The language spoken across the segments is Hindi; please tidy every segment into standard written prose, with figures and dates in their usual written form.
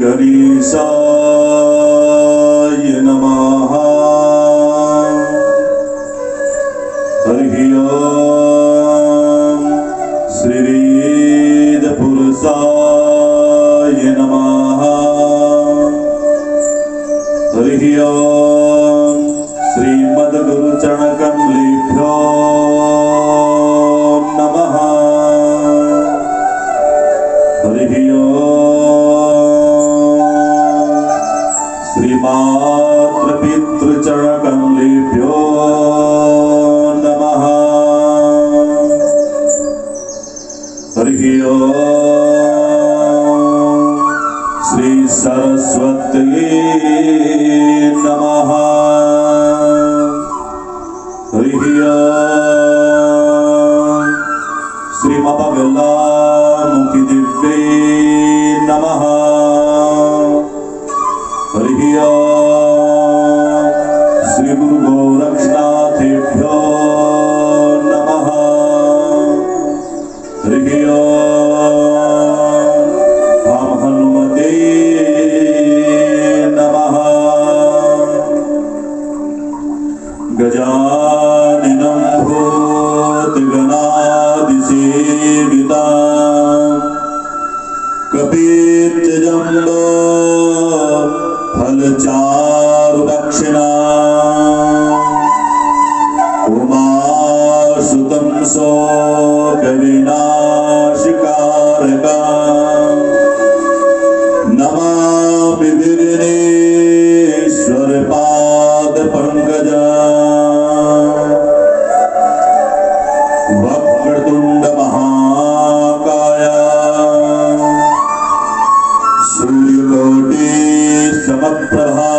गणेशाय नमः। हरि ओम श्री वेद पुरुषाय नमः। हरि ओम श्रीमद् गुरु चरण कमलेभ्यो नमः। हरि ओम श्रीमात्र पितृचरण कमलेभ्यो नमः। हरि ओम श्री सरस्वती नमः। हरि ओम श्री माता गल्लामुखी दिव्ये नमः। हरि ओम श्री गुरु गोरक्षनाथेभ्यो नमः। हरि ओम हम हनुमते नमः। गजाननं भूतगणादिसेवितं कपित्थजम्बो फलचारुदक्षिणां उमासुतं शोकविनाशकारकं नमामि विघ्नेश्वर पादपङ्कजं। वक्रतुण्ड महाकाय सूर्यकोटि समप्रभा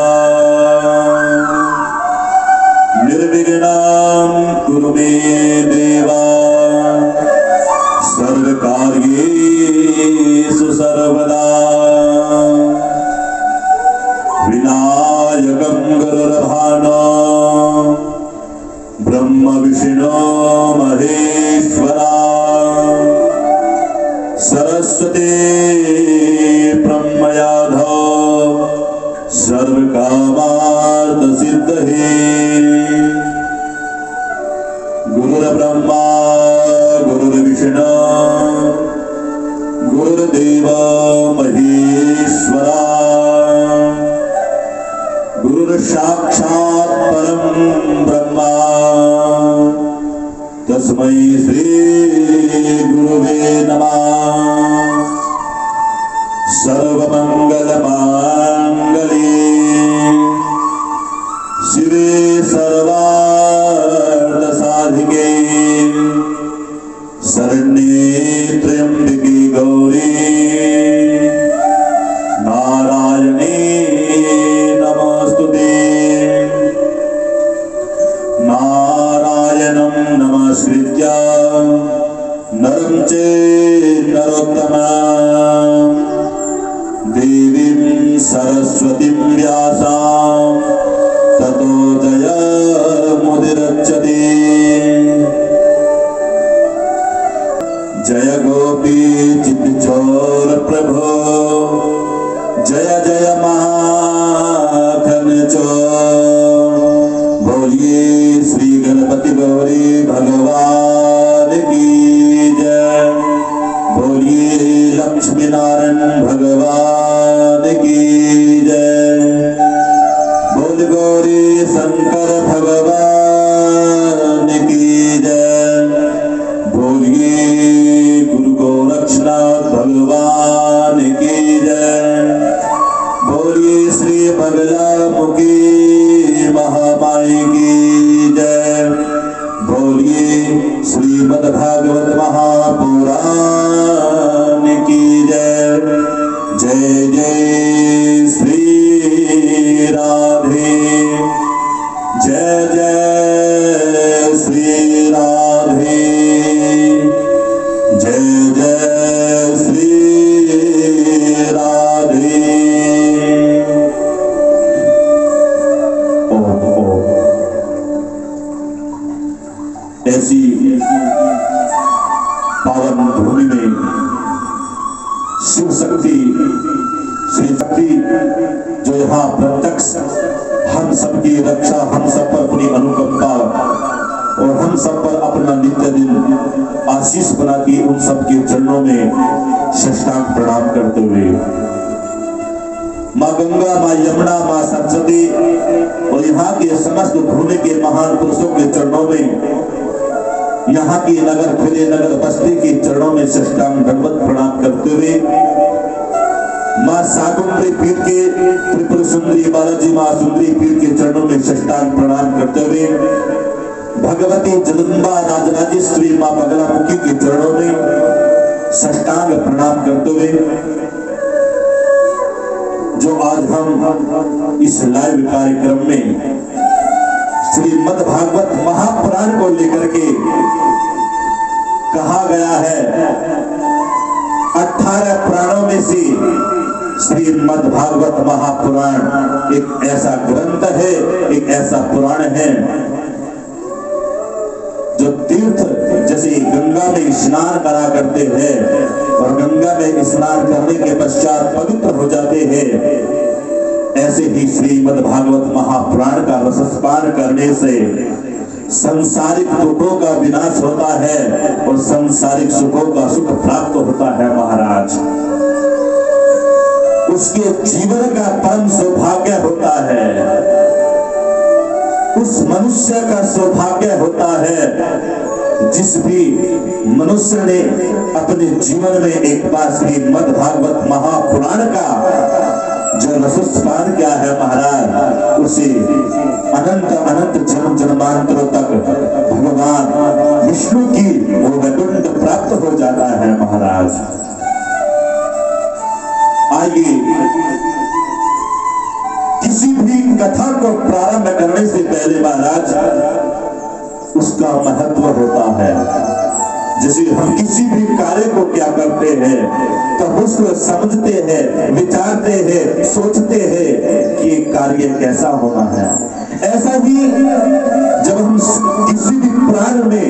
निर्विघ्नं कुरु मे देवा सर्वकार्येषु सर्वदा। विनायकं गुरुर्भानो ब्रह्म विष्णु महेश्वरा सरस्वती ब्रह्मयाधो सर्वकामार्थ सिद्धये। गुरुर्ब्रह्मा गुरुर्विष्णु गुरुर्देव महेश्वरा गुरुर्साक्षात् परं ब्रह्मा तस्मै श्री गुरुवे नमः। सर्वमंगलमांगल्ये शिवे सर्वार्थसाधिके शरण्ये त्र्यंबके गौरी नारायणे नमोस्तुते। नारायणं नमस्कृत्य नरं चैव नरोत्तमं देवीं सरस्वतीं व्यासां ततो जयमुदीरयति। जय गोपी चित्तचोर प्रभो जय जय माखन चोर। बोलिए श्री गणपति गौरी भगवान की जय। बोलिए लक्ष्मी नारायण भगवान की जय। बोल गौरी शंकर भगवान की जय। बोलिए गुरु गोरक्षनाथ भगवान की जय। बोलिए श्री बगलामुखी महामाई की जय। बोलिए श्रीमद्भागवत महापुराण की जय। जय जय श्री राधे। जय जय श्री राधे। जय जय श्री राधे। ऐसी पावन भूमि में शिव शक्ति श्री शक्ति जो यहाँ प्रत्यक्ष हम सबकी रक्षा, हम सब पर अपनी अनुकंपा और हम सब पर अपना नित्य दिन आशीष बनाती, उन सबके चरणों में साष्टांग प्रणाम करते हुए माँ गंगा, माँ यमुना, माँ सरस्वती और यहाँ के समस्त भूमि के महान पुरुषों के चरणों में, यहाँ की नगर खुले नगर बस्ती के चरणों में साष्टांग दंडवत प्रणाम करते हुए माँ साकुंतरी पीठ के त्रिपुर सुंदरी बालाजी माँ सुंदरी पीठ के चरणों में साष्टांग प्रणाम करते हुए भगवती जगदम्बा राजराजेश्वरी माँ बगलामुखी के चरणों में साष्टांग प्रणाम करते हुए जो आज हम इस लाइव कार्यक्रम में श्रीमद् भागवत महापुराण को लेकर के कहा गया है 18 पुराणों में से श्रीमद् भागवत महापुराण एक ऐसा ग्रंथ है, एक ऐसा पुराण है जो तीर्थ जैसे गंगा में स्नान करा करते हैं और गंगा में स्नान करने के पश्चात पवित्र हो जाते हैं, ऐसे ही श्रीमद् भागवत महापुराण का रसपान करने से संसारिक दुखों का विनाश होता है और संसारिक सुखों का सुख प्राप्त होता है महाराज। उसके जीवन का परम सौभाग्य होता है, उस मनुष्य का सौभाग्य होता है जिस भी मनुष्य ने अपने जीवन में एक बार श्रीमद् भागवत महापुराण का जो रसपान किया है महाराज, उसे अनंत अनंत जन्म जन्मांतरों तक भगवान विष्णु की वो वैकुंठ प्राप्त हो जाता है महाराज। आइए किसी भी कथा को प्रारंभ करने से पहले महाराज उसका महत्व होता है। जैसे हम किसी भी कार्य को क्या करते हैं तो उसको समझते हैं, विचारते हैं, सोचते हैं कि कार्य कैसा होना है। ऐसा ही जब हम किसी भी प्राण में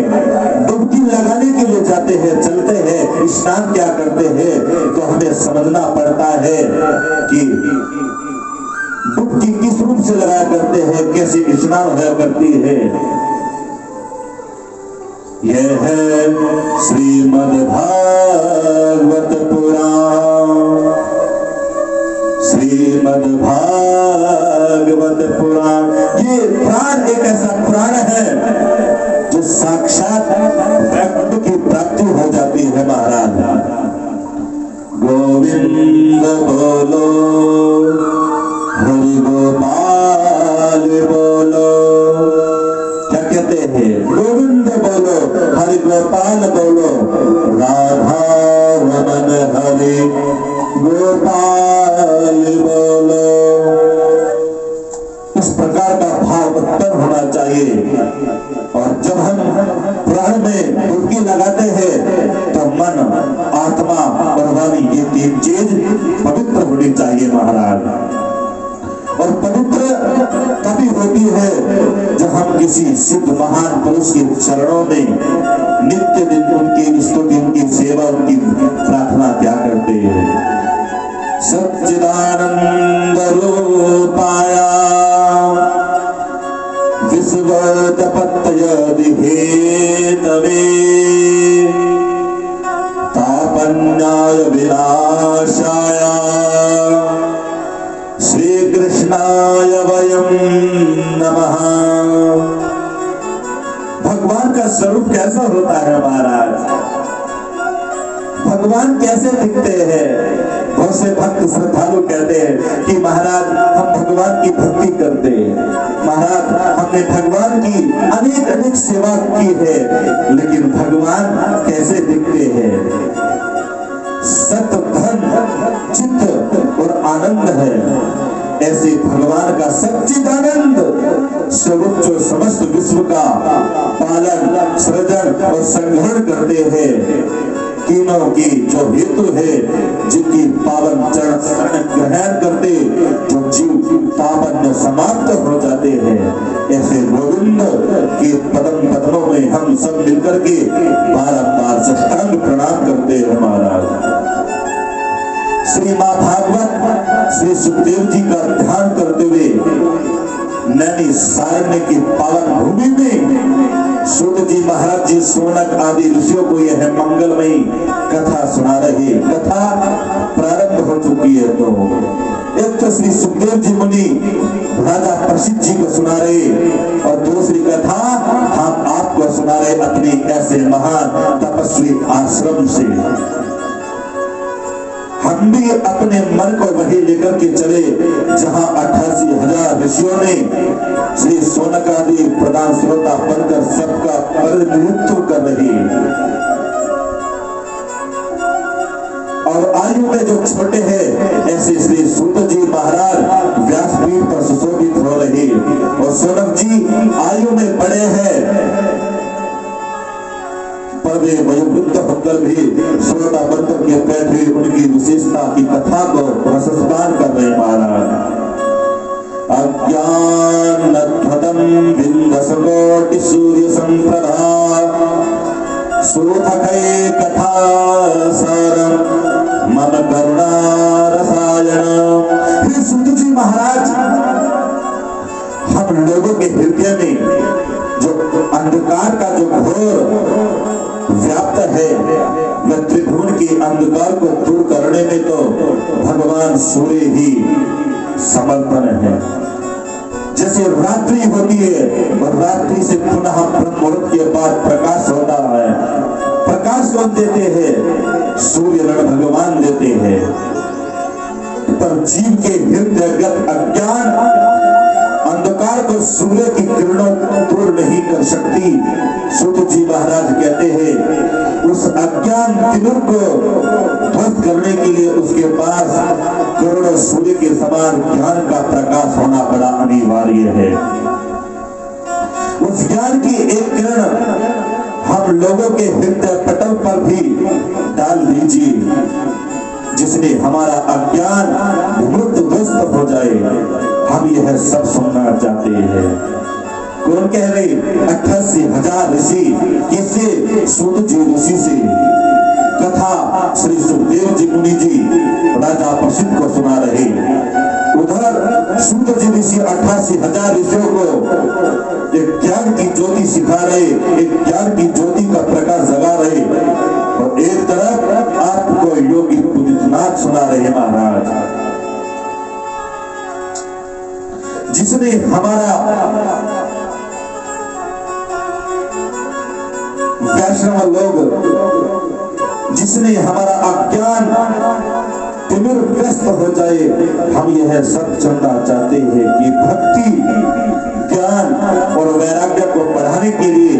डुबकी लगाने के लिए जाते हैं, चलते हैं, स्नान क्या करते हैं तो हमें समझना पड़ता है कि डुबकी किस रूप से लगाया करते हैं, कैसे स्नान होया करती है। यह है श्रीमद् भागवत पुराण, श्रीमद् भागवत पुराण। ये पुराण एक ऐसा पुराण है जो साक्षात वैकुंठ की प्राप्ति हो जाती है महाराज। गोविंद बोलो, हरि गोपाल बोलो, क्या कहते हैं? गोविंद बोलो, हरि गोपाल बोलो, राधा रमन हरि गोपाल बोलो। इस प्रकार का भाव उत्पन्न होना चाहिए। और जब हम प्राण में डुबकी लगाते हैं तो मन, आत्मा और वाणी ये तीन चीज पवित्र होनी चाहिए महाराज। और पवित्र तभी होती है जब हम किसी सिद्ध महान पुरुष के चरणों में नित्य दिन उनकी स्तुति, उनकी सेवा, उनकी प्रार्थना क्या करते हैं। सच्चिदानंद रूपाय विश्वोत्पत्तये हेतवे तापन्याय विनाशाय श्री कृष्णाय वयं नमः। भगवान का स्वरूप कैसा होता है महाराज? भगवान कैसे दिखते हैं? बहुत से भक्त श्रद्धालु कहते हैं कि महाराज हम भगवान की भक्ति करते हैं, महाराज हमने भगवान की अनेक अनेक सेवा की है, लेकिन भगवान कैसे दिखते हैं? सत्य, धन, चित्त और आनंद है। ऐसे भगवान का सच्चिदानंद स्वरूप जो समस्त विश्व का पालन, सृजन और संग्रहण करते हैं, तीनों की जो हेतु है, जिनकी पावन चरण ग्रहण करते जो जीव पावन समाप्त हो जाते हैं, ऐसे गोविंद के पदम पद्मों में हम सब मिलकर के बारंबार साष्टांग प्रणाम करते हैं महाराज। श्री माँ भागवत सुखदेव जी का ध्यान करते हुए नैनी सारण्य की पावन भूमि में सूत जी महाराज जी सोनक आदि ऋषियों को यह मंगलमयी कथा सुना रहे। कथा प्रारंभ हो चुकी है। तो एक तो श्री सुखदेव जी मुनि राजा प्रसिद्ध जी को सुना रहे और दूसरी कथा हम आपको सुना रहे अपने ऐसे महान तपस्वी आश्रम से। हम भी अपने मन को वही लेकर के चले जहां 88,000 ऋषियों ने श्री सोनक आदि प्रधान श्रोता बनकर सबका प्रतिनिधित्व कर रही और आयु में जो छोटे हैं ऐसे श्री सूत जी महाराज व्यासपीठ पर सुशोभित हो रहे और सोनक जी आयु में बड़े हैं पर वे वयोवृद्ध होकर भी श्रोता बनकर के बैठे उनकी विशेषता की कथा को प्रशंसान कर रहे महाराज। अज्ञानध्वतं बिंदसकोटि सूर्य संप्रभा सूतकै कथा सारं मम करुणा रसायन। हे सूत जी महाराज, हम लोगों के हृदय में जो अंधकार का जो घोर व्याप्त है वह त्रिभुवन के अंधकार को दूर करने में तो भगवान सूर्य ही समर्थन है। जैसे रात्रि होती है और रात्रि से पुनः ब्रह्ममुहूर्त के बाद प्रकाश होता है, प्रकाश कौन देते हैं? सूर्य भगवान देते हैं। पर जीव के हृदयगत अज्ञान अंधकार को सूर्य की किरणों दूर नहीं कर सकती। सूत जी महाराज कहते हैं उस अज्ञान तिमिर को ध्वस्त करने के लिए उसके पास करोड़ों सूर्य के समान ज्ञान का प्रकाश होना बड़ा अनिवार्य है। उस ज्ञान की एक किरण हम लोगों के हृदय पटल पर भी डाल दीजिए जिसने हमारा अज्ञान विमुक्त ध्वस्त हो जाए। हम यह सब सुनना चाहते हैं। कौन कह रहे? 88,000 ऋषि किसे? सूत जी ऋषि से कथा श्री सुखदेव जी मुनि जी राजा प्रसिद्ध को सुना रहे। उधर सूत जी ऋषि 88,000 ऋषियों को एक ज्ञान की ज्योति सिखा रहे, एक ज्ञान की ज्योति का प्रकाश जगा रहे और एक तरफ आपको योगी पुनितनाथ सुना रहे महाराज, जिसने हमारा वैष्णव लोग, जिसने हमारा अज्ञान तिमिर व्यस्त हो जाए। हम यह सब जानना चाहते हैं कि भक्ति, ज्ञान और वैराग्य को बढ़ाने के लिए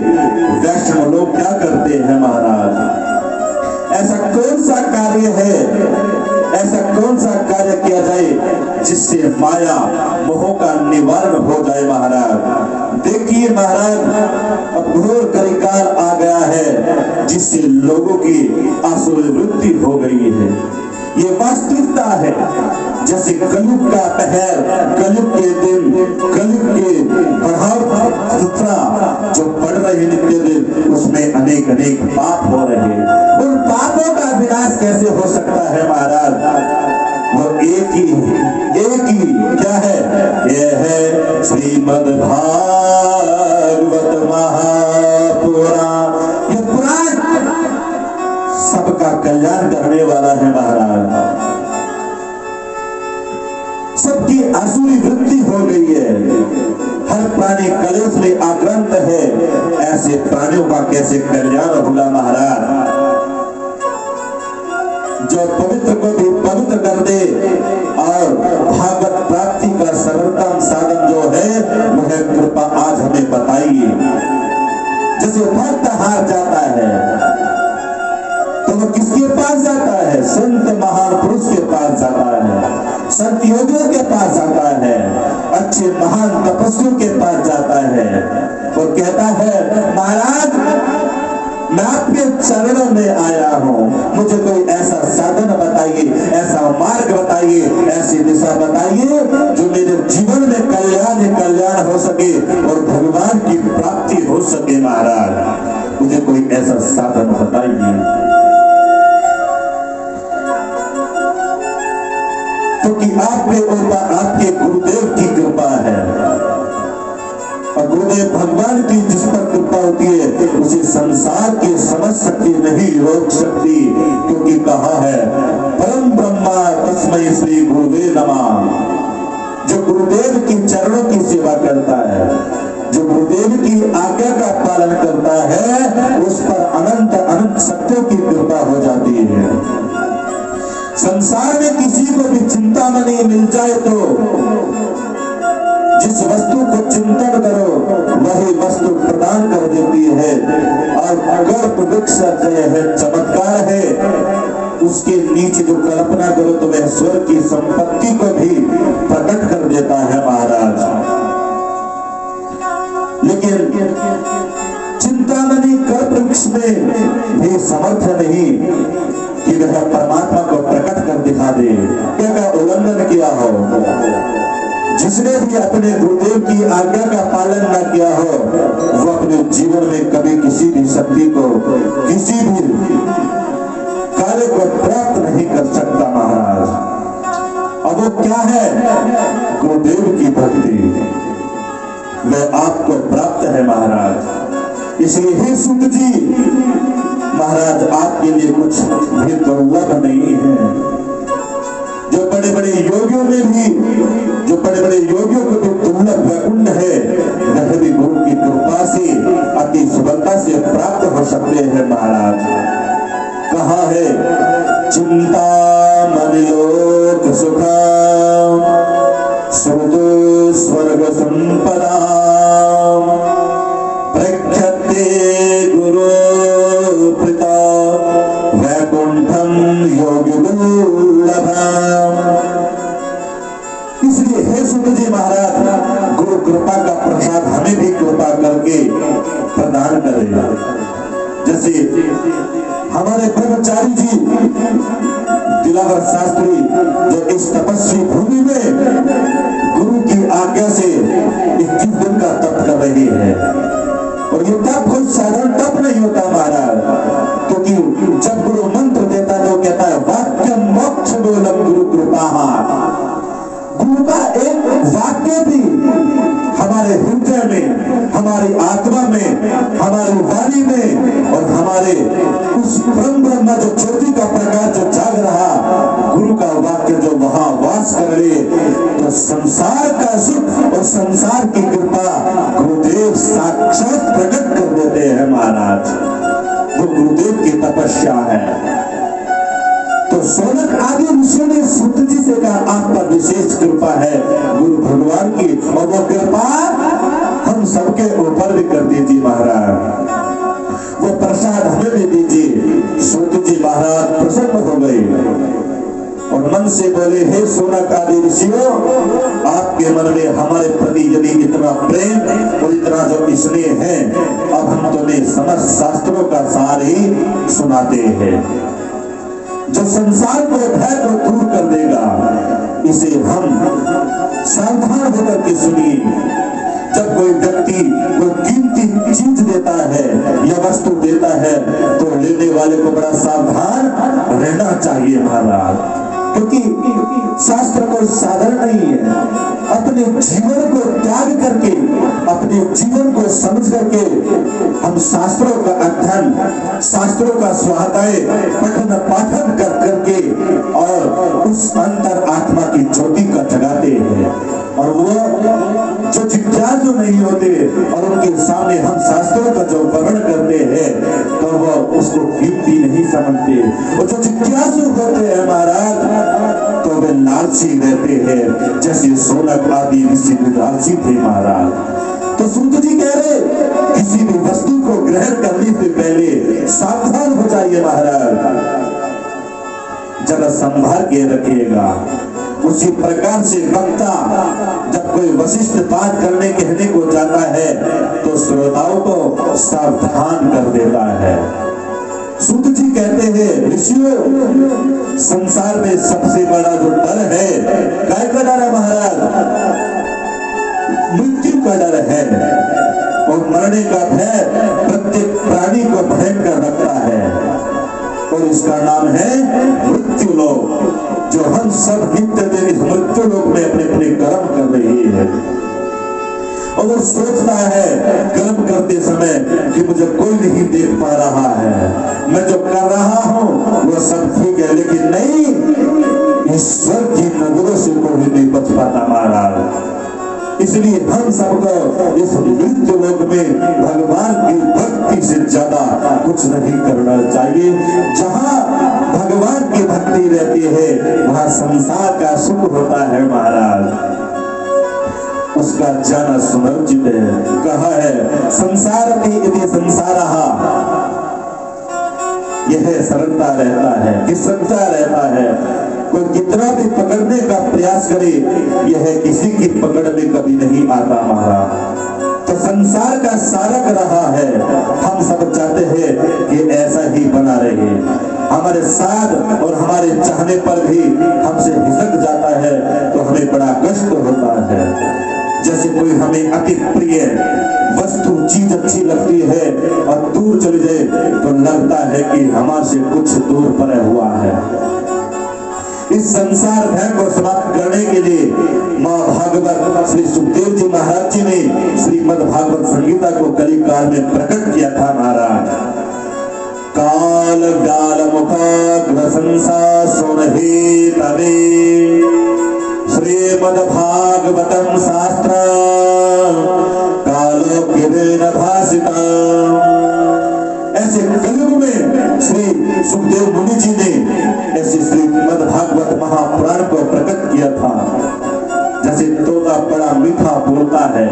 वैष्णव लोग क्या करते हैं महाराज? ऐसा कौन सा कार्य है, ऐसा कौन सा कार्य किया जाए जिससे माया मोह का निवारण हो जाए महाराज? देखिए महाराज, अब घोर कलिकाल आ गया है जिससे लोगों की आसुरी वृत्ति हो गई है। ये वास्तविकता है। जैसे कलयुग का पहर, कलयुग के दिन, कलयुग के बढ़ाव जो बढ़ रहे नित्य दिन, उसमें अनेक अनेक पाप हो रहे। उन पापों का विनाश कैसे हो सकता है महाराज? वो एक ही क्या है? यह है श्रीमद् भागवत महापुराण। ये पुराण सबका कल्याण करने वाला है महाराज। सबकी आसुरी वृत्ति हो गई है। हर प्राणी कलेश में आक्रांत है। ऐसे प्राणियों का कैसे कल्याण होगा महाराज? जो पवित्र को भी पवित्र कर दे और भागवत प्राप्ति का सर्वोत्तम साधन जो है वह कृपा आज हमें बताइए। जैसे भक्त हार जाता है तो वो किसके पास जाता है? संत महान पुरुष के पास जाता है, संत योगियों के पास जाता है, अच्छे महान तपस्वियों के पास जाता है और कहता है महाराज मैं आपके चरणों में आया हूँ, मुझे कोई ऐसा साधन बताइए, ऐसा मार्ग बताइए, ऐसी दिशा बताइए जो मेरे जीवन में कल्याण हो सके और भगवान की प्राप्ति हो सके। महाराज मुझे कोई ऐसा साधन बताइए। क्योंकि आप आपके ऊपर आपके गुरुदेव की कृपा है। और गुरुदेव भगवान की जिस पर कृपा होती है उसे संसार की समझ शक्ति नहीं रोक सकती, क्योंकि कहा है परम ब्रह्मा तस्मै श्री गुरुवे नमः। जो गुरुदेव के चरणों की सेवा करता है, जो गुरुदेव की आज्ञा का पालन करता है, उस पर अनंत अनंत शक्तियों की कृपा हो जाती है। संसार में किसी को भी चिंतामणि मिल जाए तो जिस वस्तु को चिंतन करो वही वस्तु प्रदान कर देती है। और अगर वृक्ष है चमत्कार है, उसके नीचे जो कल्पना करो तो वह स्वर्ग की संपत्ति को भी प्रकट कर देता है महाराज। लेकिन चिंतामणि कल्प वृक्ष में भी समर्थ नहीं कि वह परमात्मा को प्रकट कर दिखा दे। क्या उल्लंघन किया हो, जिसने भी अपने गुरुदेव की आज्ञा का पालन न किया हो, वो अपने जीवन में कभी किसी भी शक्ति को, किसी भी कार्य को प्राप्त नहीं कर सकता महाराज। अब वो क्या है? गुरुदेव की भक्ति, वह आपको प्राप्त है महाराज। इसलिए हे सूत जी महाराज, आपके लिए कुछ भी दुर्लभ नहीं है। जो बड़े बड़े योगियों में भी, जो बड़े बड़े योगियों को भी दुर्लभ वैकुंठ है, वह भी गुरु की कृपा से अति सुगमता से प्राप्त हो सकते हैं महाराज। कहा है चिंतामणि लोक सुखम सुरतो स्वर्ग संपदा प्रख्याते गुरु प्रीता वैकुंठम योगी दुर्लभम। इसलिए हे सुत जी महाराज, गुरु कृपा का प्रसाद हमें भी कृपा करके प्रदान करेगा। जैसे हमारे ब्रह्मचारी जी दिलावर शास्त्री जो इस तपस्वी भूमि में गुरु की आज्ञा से 21 दिन का तप कर रहे हैं। और ये तप कोई साधारण तप नहीं होता महाराज, क्योंकि जब गुरु मंत्र देता तो कहता है वाक्य मोक्ष बोलम गुरु कृपा। गुरु का एक वाक्य भी हमारे हृदय में, हमारी आत्मा में, हमारी वाणी में और हमारे उस ब्रह्म जो ज्योति का प्रकाश जो जाग रहा, गुरु का वाक्य जो वहां वास कर ले, तो संसार का सुख और संसार की कृपा गुरुदेव साक्षात प्रकट कर देते हैं महाराज। वो गुरुदेव की तपस्या है। तो सोनक आदि ऋषियों ने सूत जी से कहा आप पर विशेष कृपा है गुरु भगवान की, और वो कृपा हम सबके ऊपर भी कर दीजिए महाराज। वो प्रसाद हमें भी दीजिए। सूत जी महाराज प्रसन्न हो गए और मन से बोले हे सोनक आदि ऋषियों, आपके मन में हमारे प्रति यदि इतना प्रेम और इतना जो स्नेह है, अब हम तुम्हें समस्त शास्त्रों का सार ही सुनाते हैं जो संसार को भय को दूर कर देगा। इसे हम सावधान होकर के सुनिए। जब कोई व्यक्ति कोई कीमती चीज देता है या वस्तु देता है तो लेने वाले को बड़ा सावधान रहना चाहिए महाराज, क्योंकि शास्त्र कोई साधारण नहीं है। अपने जीवन को त्याग करके, अपने जीवन को समझ करके हम शास्त्रों का अध्ययन, शास्त्रों का स्वाध्याय पठन पाठन कर करके और उस अंतर आत्मा की ज्योति का जगाते हैं। और वो जो जिज्ञासु नहीं होते और उनके सामने हम शास्त्रों का जो वर्णन करते हैं तो वो उसको कीमती नहीं समझते। और जो जिज्ञासु होते हैं महाराज तो वे लालची रहते हैं, जैसे सोनक आदि ऋषि लालची थे महाराज। तो सूत जी कह रहे किसी भी वस्तु को ग्रहण करने से पहले सावधान हो जाइए महाराज, जरा संभाल के रखिएगा। उसी प्रकार से वक्ता जब कोई वशिष्ठ बात करने कहने को जाता है तो श्रोताओं को सावधान कर देता है। सूत जी कहते हैं ऋषियों, संसार में सबसे बड़ा जो डर है, काय का डर है महाराज? मृत्यु का डर है। और मरने का भय प्रत्येक प्राणी को भयंकर रखता है। और इसका नाम है मृत्यु लोक, जो हम सब नित्य दिन इस मृत्यु लोक में अपने अपने कर्म कर रही है। और वो सोचता है कर्म करते समय कि मुझे कोई नहीं देख पा रहा है, मैं जो कर रहा हूं वो सब ठीक है, लेकिन नहीं, ईश्वर की नजरों से कोई नहीं बच पाता महाराज। इसलिए हम सबको इस मृत्यु लोक में भगवान की भक्ति से ज्यादा कुछ नहीं करना चाहिए। जहाँ भगवान की भक्ति रहती है वहाँ संसार का सुख होता है महाराज, उसका जाना सुनिश्चित है। कहा है संसारति इति संसारः, यह सरलता रहता है, किसकता रहता है। कोई कितना भी पकड़ने का प्रयास करे, यह किसी की पकड़ में कभी नहीं आता महाराज। तो संसार का सारक रहा है, हम सब चाहते हैं कि ऐसा ही बना रहे। हमारे साथ और हमारे चाहने पर भी हमसे हिसक जाता है तो हमें बड़ा कष्ट होता है। जैसे कोई हमें अति प्रिय वस्तु चीज अच्छी लगती है और दूर चली जाए तो लगता है कि हमारे से कुछ दूर पड़ा हुआ है। इस संसार भय को समाप्त करने के लिए माँ भागवत श्री सुखदेव जी महाराज जी ने श्रीमद् भागवत संगीता को कली काल में प्रकट किया था महाराज। काल गाल मुखाग्र संसार सोनहि तवे श्रीमद् भागवतम शास्त्र कालो किरेन भासिता। ऐसे कलयुग में श्री सुखदेव मुनि जी ने ऐसे श्रीमद् भागवत महापुराण को प्रकट किया था। जैसे तोता बड़ा मीठा बोलता है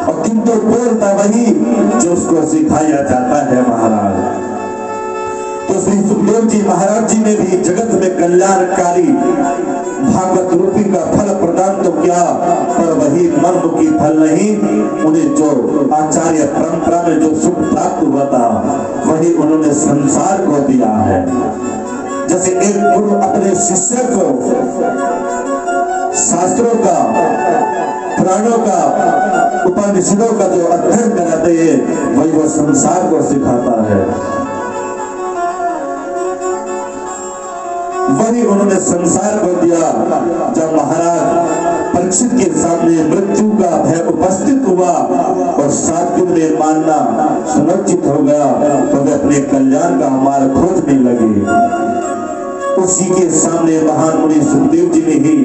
और किंतु बोलता वही जो उसको सिखाया जाता है महाराज। तो श्री सुखदेव जी महाराज जी ने भी जगत में कल्याणकारी भागवत रूपी का फल प्रदान तो किया, पर वही मनमुखी फल नहीं, उन्हें जो आचार्य परंपरा में जो सुख प्राप्त हुआ था वही उन्होंने संसार को दिया है। जैसे एक गुरु अपने शिष्य को शास्त्रों का, पुराणों का, उपनिषदों का जो अध्ययन कराते हैं वही वो संसार को सिखाता है। वही उन्होंने संसार को दिया। जब महाराज परीक्षित के सामने मृत्यु का भय उपस्थित हुआ और 7 दिन में मानना सुनिश्चित हो गया तो वे अपने कल्याण का मार्ग खोजने लगे। उसी के सामने महान मुनि सुखदेव जी ने ही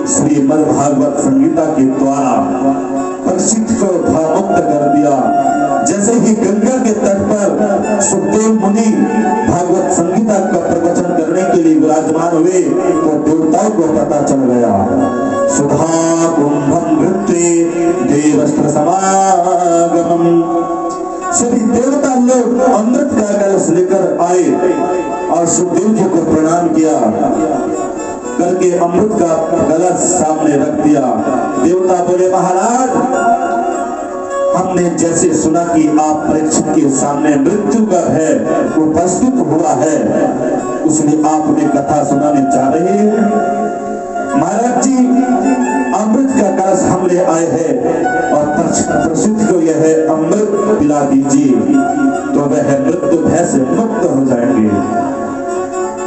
श्रीमद् भागवत संगीता के द्वारा परीक्षित को भावमुक्त कर दिया। जैसे ही गंगा के तट पर सुखदेव मुनि भागवत संगीता का प्रवचन करने के लिए विराजमान हुए तो देवताओं को पता चल गया। सुधा कुंभम नृत्ये देवस्त्र समागमम, सभी देवता लोग अमृत का कलश लेकर आए और सुखदेव जी को प्रणाम किया करके अमृत का कलश सामने रख दिया। देवता बोले महाराज हमने जैसे सुना कि आप परीक्षित के सामने मृत्यु का है उपस्थित हुआ है, इसलिए आपने कथा सुनाने जा रहे हैं। महाराज जी अमृत का कलश हम ले आए हैं और प्रसिद्ध को यह अमृत पिला दीजिए तो वह मृत्यु भय से मुक्त हो जाएंगे।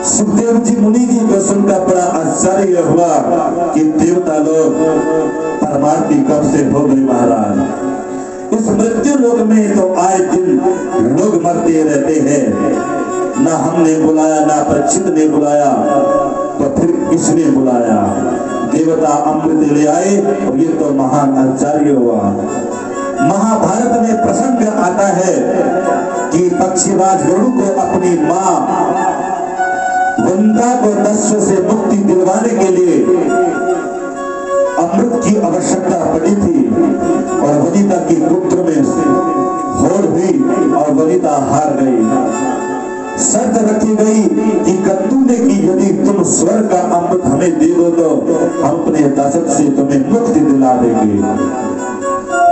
सुखदेव जी मुनि जी को सुनकर बड़ा आश्चर्य हुआ कि देवता लोग परमार्थी कब से हो गए महाराज। इस मृत्यु लोक में तो आए दिन लोग मरते रहते हैं, ना हमने बुलाया ना परीक्षित ने बुलाया तो फिर किसने बुलाया। देवता अमृत ले आए और ये तो महान आश्चर्य हुआ। महाभारत में प्रसंग आता है कि पक्षीराज गरुड़ को अपनी माँ वनिता को दस्यु से मुक्ति दिलवाने के लिए अमृत की आवश्यकता पड़ी थी और वनिता की पुत्र में होड़ हुई और वनिता हार गई। शर्त रखी गई कि कद्दू ने कि यदि तुम स्वर्ग का अमृत हमें दे दो तो हम अपने दासक से तुम्हें मुक्ति दिला देंगे।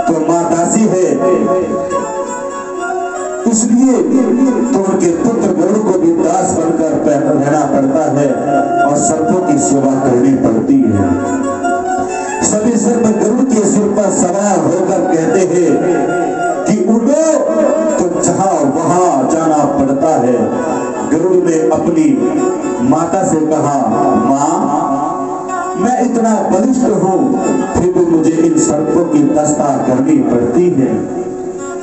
तो माँ दासी है इसलिए तो उनके पुत्र गरुड़ को भी दास बनकर रहना पड़ता है और सर्पों की सेवा करनी पड़ती है। सभी सर्प गरुड़ के सिर पर सवार होकर कहते हैं कि उड़ो तो जहां वहां जाना पड़ता है। गरुड़ ने माता से कहा, माँ मैं इतना बलिष्ठ हूँ फिर भी मुझे इन सर्पों की दस्ता करनी पड़ती है।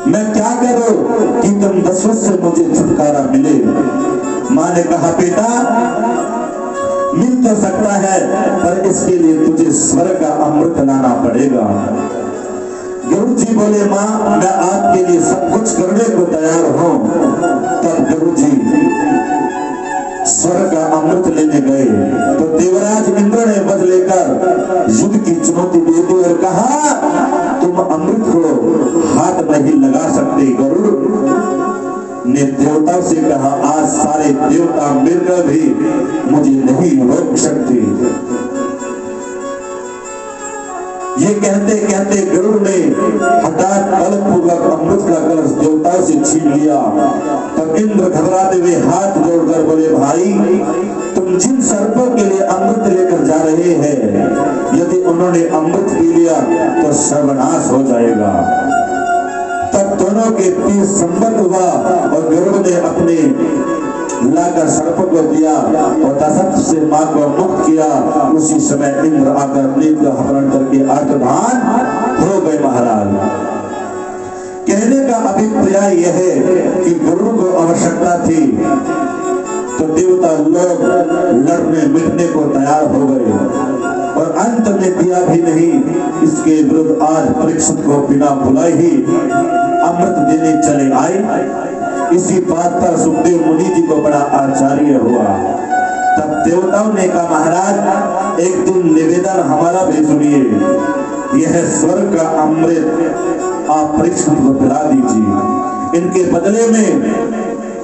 मैं क्या करूं कि तुम दशवत से मुझे छुटकारा मिले। माँ ने कहा, बेटा मिल तो सकता है पर इसके लिए तुझे स्वर्ग का अमृत लाना पड़ेगा। गुरु जी बोले, माँ मैं आपके लिए सब कुछ करने को तैयार हूँ। तब गुरु जी स्वर्ग का अमृत लेने गए तो देवराज इंद्र ने वध लेकर युद्ध की चुनौती दे दी और कहा, तुम अमृत को हाथ नहीं लगा सकते। गरुड़ ने देवताओं से कहा, आज सारे देवता मिलकर भी मुझे नहीं रोक सकते। ये कहते कहते गरुड़ ने हठात बलपूर्वक अमृत का कलश देवताओं से छीन लिया। तब इंद्र घबराते हुए हाथ जोड़कर बोले, भाई तुम जिन सर्पों के लिए अमृत लेकर जा रहे हैं, यदि उन्होंने अमृत पी लिया तो सर्वनाश हो जाएगा। तब दोनों के बीच संबंध हुआ और गरुड़ ने अपने लाकर सर्प को दिया और दशरथ से मां को मुक्त किया। उसी समय इंद्र आकर नीत का हरण करके अंतर्धान हो गए। महाराज कहने का अभिप्राय यह है कि गुरु को आवश्यकता थी तो देवता लोग लड़ने मिटने को तैयार हो गए और अंत में दिया भी नहीं। इसके विरुद्ध आज परीक्षित को बिना बुलाए ही अमृत देने चले आए। इसी बात पर सुखदेव मुनि जी को बड़ा आश्चर्य हुआ। तब देवताओं ने कहा, महाराज एक दिन निवेदन हमारा भी सुनिए। यह स्वर्ग का अमृत आप परीक्षित को पिला दीजिए। इनके बदले में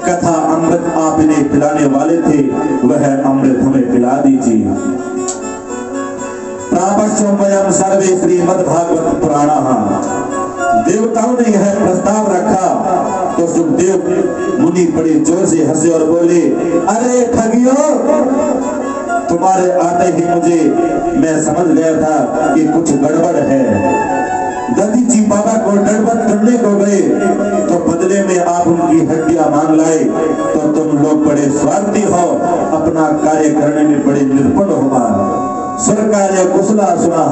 कथा अमृत आप इन्हें पिलाने वाले थे, वह अमृत हमें पिला दीजिए। प्रापश्चोमयम सर्वे श्रीमद्भागवत पुराणः। देवताओं ने यह प्रस्ताव रखा तो सुखदेव मुनि बड़े जोर से हंसे और बोले, अरे ठगियों, तुम्हारे आते ही मुझे मैं समझ गया था कि कुछ गड़बड़ है। दधी जी बाबा को दंडवत करने को गए तो बदले में आप उनकी हड्डियां मांग लाए। तो तुम लोग बड़े स्वार्थी हो, अपना कार्य करने में बड़े निर्भर होगा। सरकार कुशला सुना।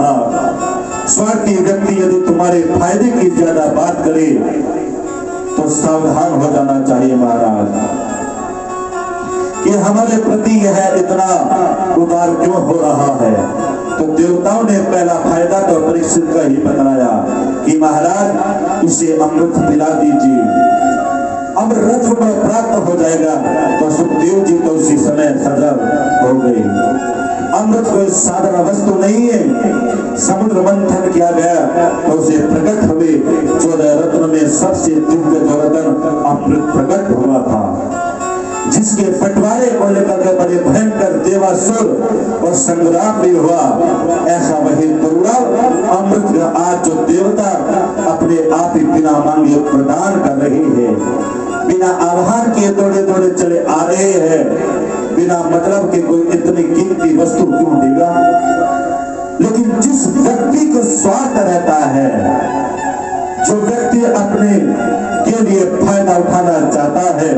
स्वार्थी व्यक्ति यदि तुम्हारे फायदे की ज्यादा बात करे तो सावधान हो जाना चाहिए। महाराज कि हमारे प्रति यह इतना उदार क्यों हो रहा है। तो देवताओं ने पहला फायदा तो परीक्षित का ही बताया कि महाराज इसे अमृत पिला दीजिए, अमृत को प्राप्त हो जाएगा। तो सुखदेव जी तो उसी समय सजग हो गए। अमृत कोई साधारण वस्तु नहीं है। समुद्र मंथन किया गया तो उसे प्रकट हुए 14 रत्न में सबसे दिव्य जो रत्न अमृत प्रकट हुआ था, जिसके बंटवारे को लेकर के बड़े भयंकर देवासुर और संग्राम भी हुआ। ऐसा वही दुर्लभ अमृत आज जो देवता अपने आप ही बिना मांगे प्रदान कर रहे हैं, बिना आह्वान किए दौड़े दौड़े चले आ रहे हैं। बिना मतलब के कोई इतनी कीमती वस्तु क्यों देगा। लेकिन जिस व्यक्ति को स्वार्थ रहता है, जो व्यक्ति अपने के लिए फायदा उठाना चाहता है,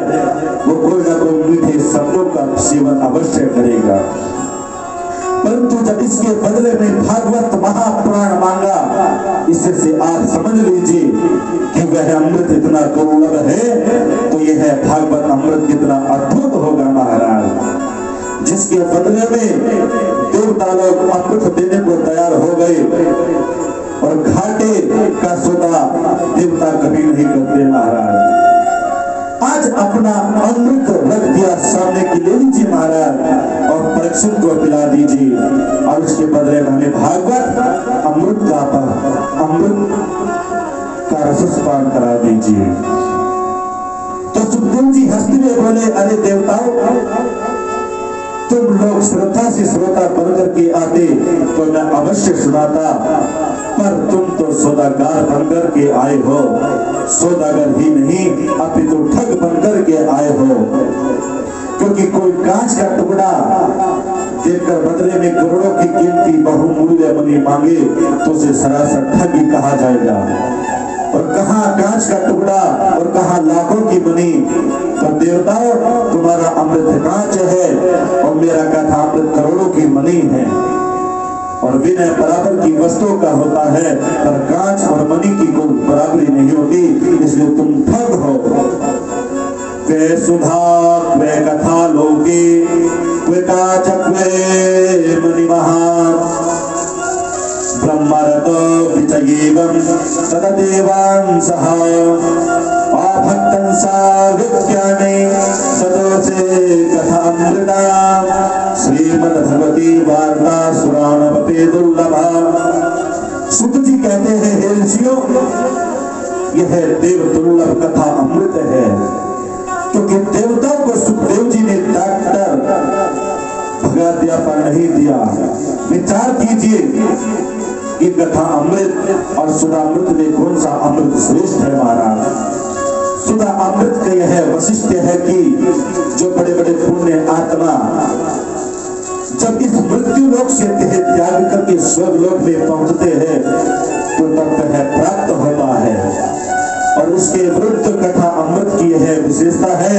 वो कोई ना कोई मीठे शब्दों का सेवन अवश्य करेगा। परंतु जब इसके बदले में भागवत महापुराण मांगा, इससे से आप समझ लीजिए कि वह अमृत इतना दुर्लभ है तो यह भागवत अमृत कितना अद्भुत होगा। महाराज जिसके बदले में देवता लोग अमृत देने को तैयार हो गए और घाटे का सौदा देवता कभी नहीं करते। महाराज आज अपना अमृत रख दिया सामने की ले लीजिए महाराज और परीक्षित को पिला दीजिए और उसके बदले में हमें भागवत अमृत का रसपान करा दीजिए। तो सुखदेव जी हंसते हुए बोले, अरे देवताओं, तुम लोग श्रद्धा से श्रोता बनकर के आते तो मैं अवश्य सुनाता, पर तुम तो सौदागर बनकर के आए हो। सौदागर ही नहीं अपितु ठग बनकर के आए हो, क्योंकि कोई कांच का टुकड़ा देकर बदले में करोड़ों की कीमती बहुमूल्य मनी मांगे तो उसे सरासर ठग ही कहा जाएगा। और कहाँ कांच का टुकड़ा और कहाँ लाखों की मनी, तो देवताओं तुम्हारा अमृत कांच है और मेरा कथा अमृत करोड़ों की मणि है, और विनय बराबर की वस्तु का होता है, पर कांच और मणि की कोई बराबरी नहीं होती, इसलिए तुम ठग हो। वे सुधा वे कथा लोके वे काच वे मणि ब्रह्मरत विचयेवं तदेवां सह भक्तं सा विज्ञाने सदोषे कथामृता श्रीमद्भगवती वार्ता सुराणवते दुर्लभा। सुत जी कहते हैं, हे ऋषियों, यह देव दुर्लभ कथा अमृत है, क्योंकि देवताओं को सुखदेव जी ने डॉक्टर भगा दिया पर नहीं दिया। विचार कीजिए कि कथा अमृत और सुधा अमृत में कौन सा अमृत श्रेष्ठ है महाराज। सुधा अमृत का यह वैशिष्ट्य है कि जो बड़े बड़े पुण्य आत्मा जब इस मृत्यु लोक से देह त्याग करके स्वर्ग लोक में पहुंचते हैं तो तब वह प्राप्त होता है। और उसके विरुद्ध कथा अमृत की यह विशेषता है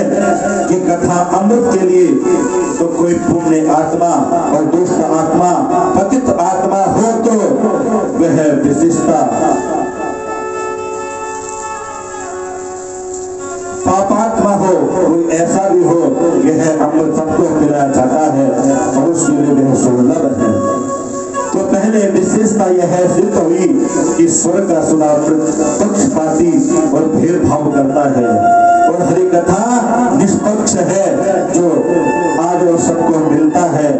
कि कथा अमृत के लिए तो कोई पुण्य आत्मा और दुष्ट आत्मा पतित आत्मा हो तो वह विशेषता, पापात्मा हो कोई ऐसा भी हो, यह अमृत सबको पिलाया जाता है और उसके लिए वह सुलभ है। तो पहले विशेषता यह सिद्ध हुई कि स्वर्ग का सुधा पक्षपाती और भेदभाव करता है, और हरि कथा निष्पक्ष है जो आज और सबको मिलता है।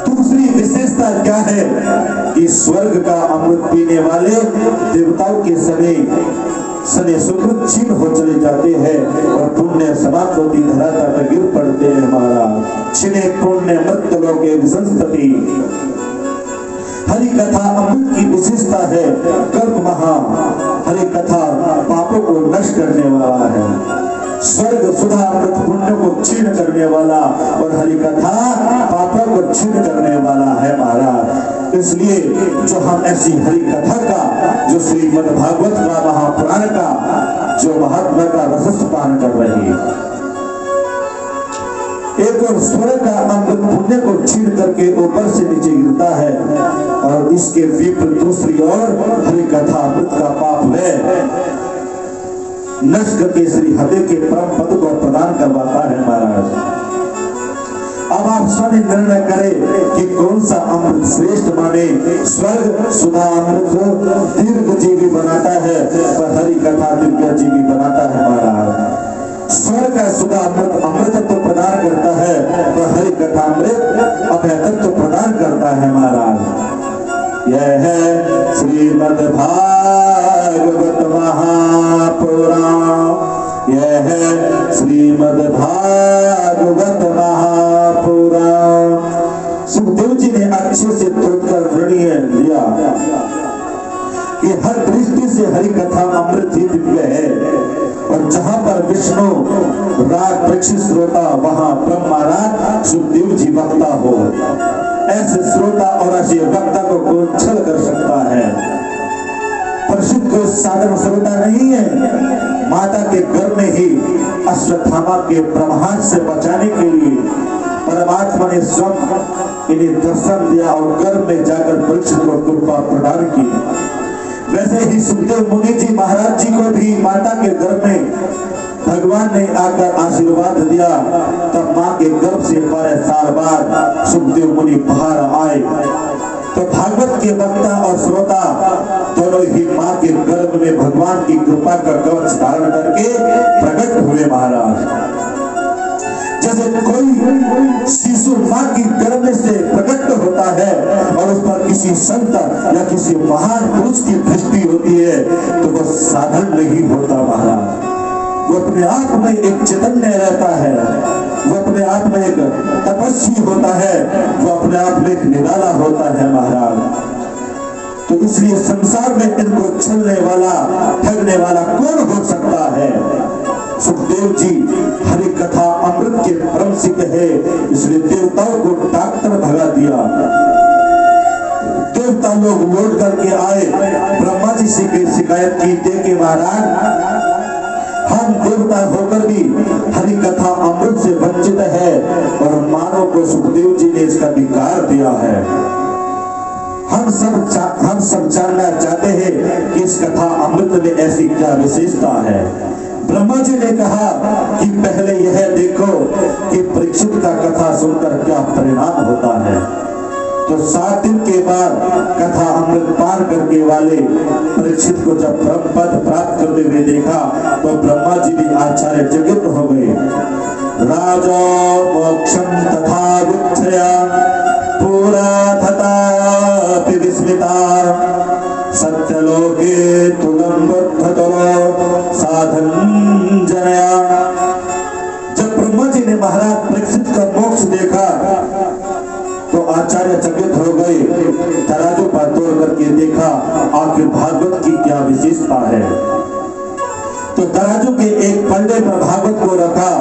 दूसरी विशेषता क्या है कि स्वर्ग का अमृत पीने वाले देवताओं के सने सुकृत क्षीण हो चले जाते हैं और पुण्य समाप्त होती धराता पर गिर पड़ते हैं। हमारा क्षीणे पुण्य मृत्यु लोके विसंस्तति। हरि कथा अमृत की विशेषता है कर्म महा। हरि कथा पापों को नष्ट करने वाला है, स्वर्ग सुधा अमृत पुण्य को क्षीण करने वाला, और हरि कथा पापों को क्षीण करने वाला है महाराज। इसलिए जो हम ऐसी हरि कथा का, जो श्रीमद् भागवत का, महापुराण का, जो महात्मा का रस पान कर रहे हैं, एक और स्वर्ग का अमृत पुण्य को छीन करके ऊपर से नीचे गिरता है, और इसके विपरीत दूसरी ओर हरि कथा अमृत का पाप है नष्ट करके श्री हृदय के परम पद को प्रदान करवाता है महाराज। अब आप स्वयं निर्णय करें कि कौन सा अमृत श्रेष्ठ माने। स्वर्ग सुधा अमृत दीर्घ जीवी बनाता है, पर हरि कथा दीर्घ जीवी बनाता है महाराज। स्वर्ग का सुधा अमृत अमृतत्व प्रदान करता है, पर हरि कथा अमृत अभयतत्व प्रदान करता है महाराज। यह है श्रीमद् भागवत महापुराण, यह है श्रीमद् भागवत महापुराण। सुखदेव जी ने अच्छे से तोड़कर निर्णय लिया कि हर दृष्टि से हरि कथा अमृत ही दिव्य है, और जहां पर विष्णु राग प्रेक्षित श्रोता वहां ब्रह्मा राग सुखदेव जी वक्ता हो। ऐसे श्रोता और ऐसे वक्ता को कौन छल कर सकता है। प्रसिद्ध कोई साधन श्रोता नहीं है। माता के गर्भ में ही अश्वत्थामा के ब्रह्मांड से बचाने के लिए परमात्मा ने स्वयं इन्हें दर्शन दिया और गर्भ में जाकर परीक्षित को कृपा प्रदान की। वैसे ही सुखदेव मुनि जी महाराज जी को भी माता के गर्भ में भगवान ने आकर आशीर्वाद दिया। तब माँ के गर्भ से 12 साल बाद सुखदेव मुनि बाहर आए, तो भागवत के वक्ता और श्रोता दोनों ही माँ के गर्भ में भगवान की कृपा का कवच धारण करके प्रकट हुए महाराज। जैसे कोई शिशु माँ की गर्भ में से प्रकट होता है और उस पर किसी संत या किसी महान पुरुष की दृष्टि होती है, तो वह साधन नहीं होता महाराज। वो अपने आप में एक चैतन्य रहता है, वो अपने आप में एक तपस्वी होता है, वो अपने आप में एक निराला होता है महाराज। तो इसलिए संसार में इनको छलने वाला ठगने वाला कौन हो सकता है। सुखदेव जी हरि कथा अमृत के परम सिद्ध है, इसलिए देवताओं को डॉक्टर भगा दिया। देवता लोग लौट करके आए, ब्रह्मा जी से शिकायत की थे कि महाराज हम महान देवता होकर भी हरि कथा अमृत से वंचित है और मानव को सुखदेव जी ने इसका अधिकार दिया है। हम सब जानना चाहते हैं कि इस कथा अमृत में ऐसी क्या विशेषता है। ब्रह्मा जी ने कहा कि पहले यह देखो कि परीक्षित का कथा सुनकर क्या परिणाम होता है। तो 7 दिन के बाद कथा अमृत पार करके वाले परीक्षित को जब ब्रह्म पद प्राप्त करते हुए देखा तो ब्रह्मा जी भी आश्चर्यचकित हो गए। राजा मोक्षम तथा विच्छया पूरा थता विस्मिता सत्यलोके तुलम बुद्धतलो साधन जनया। जब ब्रह्मा जी ने महाराज परीक्षित का मोक्ष देखा तो आश्चर्यचकित हो गए। तराजू पर तोड़ करके देखा आखिर भागवत की क्या विशेषता है। तो तराजू के एक पल्ले पर भागवत को रखा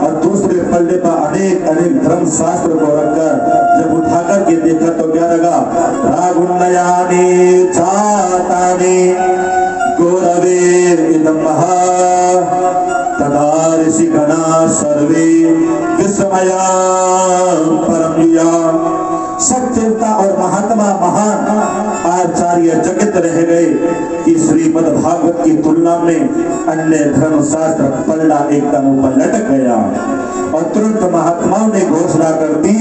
और दूसरे पल्ले पर अनेक धर्म शास्त्र को रखकर जब उठाकर के देखा तो क्या लगा, रागुन्नयानि चातानि गौरवेर इदं महा तदा ऋषिगणा सर्वे विस्मया परम युया। सब देवता और महात्मा महान आचार्य जगत रह गए कि श्रीमद् भागवत की तुलना में अन्य धर्म शास्त्र पल्ला एकदम ऊपर लटक गया। और तुरंत महात्माओं ने घोषणा कर दी,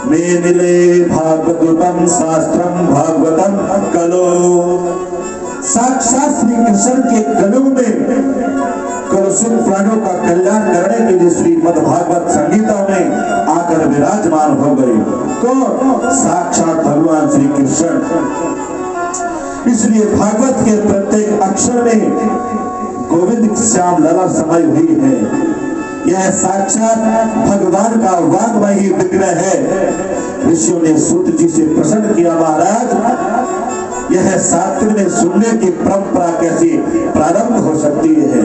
मे निले भागवतम शास्त्रम भागवतम कलो। साक्षात श्री कृष्ण के गलों में कलुषित प्राणों का कल्याण करने के लिए श्रीमद् भागवत संगीता में आकर विराजमान हो गए। तो साक्षात भगवान श्री कृष्ण, इसलिए भागवत के प्रत्येक अक्षर में गोविंद श्याम लला समाई हुई है। यह साक्षात भगवान का वाग्मयी विग्रह है। ऋषियों ने सूत जी से प्रश्न किया, महाराज यह 7 दिन में सुनने की परंपरा कैसे प्रारंभ हो सकती है।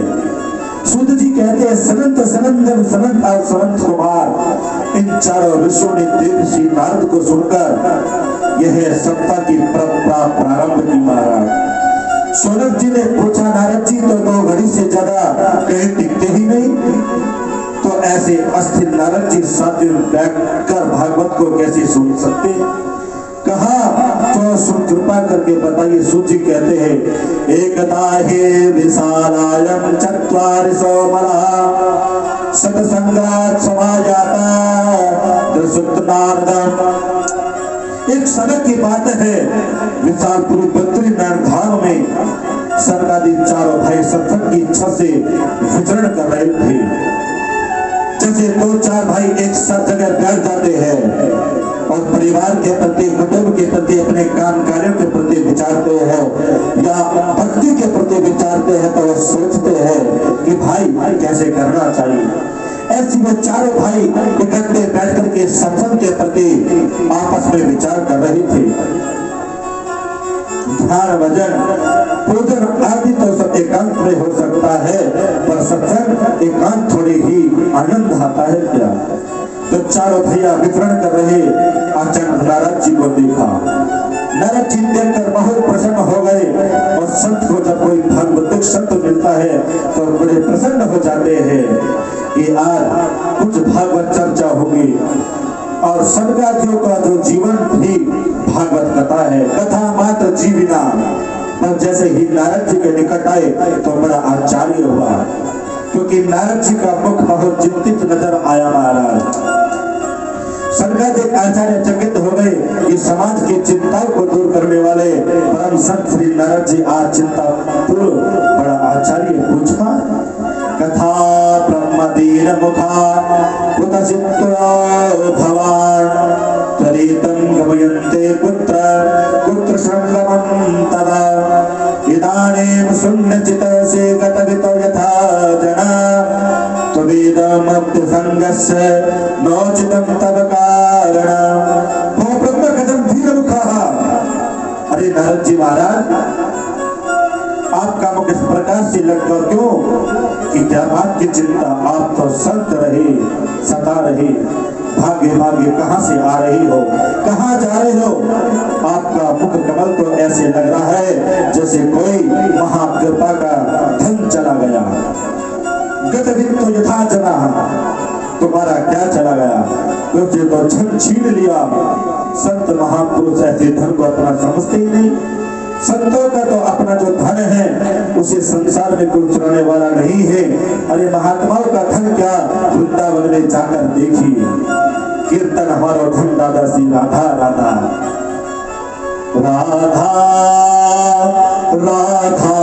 सूत जी कहते हैं, सनंत सनंदन सनंत और सनंत कुमार, इन चारों ऋषियों ने देव श्री नारद को सुनकर यह सत्ता की परंपरा प्रारंभ की। महाराज सोनक जी ने पूछा, नारद जी तो 2 घड़ी से ज्यादा कहीं टिकते ही नहीं, तो ऐसे अस्थिर नारद जी 7 दिन बैठकर भागवत को कैसे सुन सकते। कहा तो सुन कृपा करके बताइए। सूत जी कहते हैं, एकदा हे विशालायम चत्वारिसो मलः सतसंगात् समायाता दृशुत नारदम्। एक सनक की बात है, विशालपुर बद्रीनाथ धाम में सरकारी चारों भाई सत्संग की इच्छा से विचरण कर रहे थे। जैसे 2-4 भाई एक साथ जगह बैठ जाते हैं और परिवार के प्रति, कुटुंब के प्रति, अपने काम कार्यों के प्रति विचारते हैं या भक्ति के प्रति विचारते हैं, तो वो सोचते हैं कि भाई कैसे करना चाहिए। ऐसे में चारों भाई इकट्ठे बैठ करके सत्संग के प्रति आपस में विचार कर रहे थे। ध्यान, भजन, पूजन आदि तो सब एकांत में हो सकता है, पर सत्संग एकांत थोड़ी ही आनंद आता है क्या। तो चारों भैया वितरण कर रहे अचानक नारद जी को देखा। नारद जी देखकर बहुत प्रसन्न हो गए और संत को जब कोई भगवत संत मिलता है तो बड़े प्रसन्न हो जाते हैं कि आज कुछ भागवत चर्चा होगी। और सनकादियों का जो जीवन भी भागवत कथा है, कथा मात्र जीविना। पर जैसे ही नारद जी के निकट आए तो बड़ा आश्चर्य हुआ, क्योंकि नारद जी का मुख बहुत चिंतित नजर आया। महाराज सनकादिक आचार्य चकित हो गए कि समाज की चिंताओं को दूर करने वाले परम संत श्री नारद जी आज चिंता पूर्ण। बड़ा आचार्य पूछा, कथा ब्रह्मदीन मुखा कुतचित्तो भवान त्वरितं गमयन्ते कुत्र कुत्र संगमं तदा इदानीं शून्यचितसे गतवितो यथा जना त्ववेदमप्य संगस्य नोचितं तव कारणम्। भो ब्रह्म कथं धीरमुखः। अरे नारद जी महाराज, आपका मुख इस प्रकार से लटका क्यों कि क्या बात की चिंता। आप तो संत रहे, सदा रहे, भागे भागे कहां से आ रही हो, कहां जा रहे हो? आपका मुख कमल तो ऐसे लग रहा है जैसे कोई महाकृपा का धन चला गया। गतवित तो यथा जना, तुम्हारा क्या चला गया? तुझे तो छन छीन लिया। संत महापुरुष ऐसे धन को अपना समझते ही नहीं। संतों का तो अपना जो धन है उसे संसार में कोई चुराने वाला नहीं है। अरे महात्माओं का धन क्या, वृंदावन में जाकर देखिए, कीर्तन हमारो धन दादा सी राधा राधा राधा राधा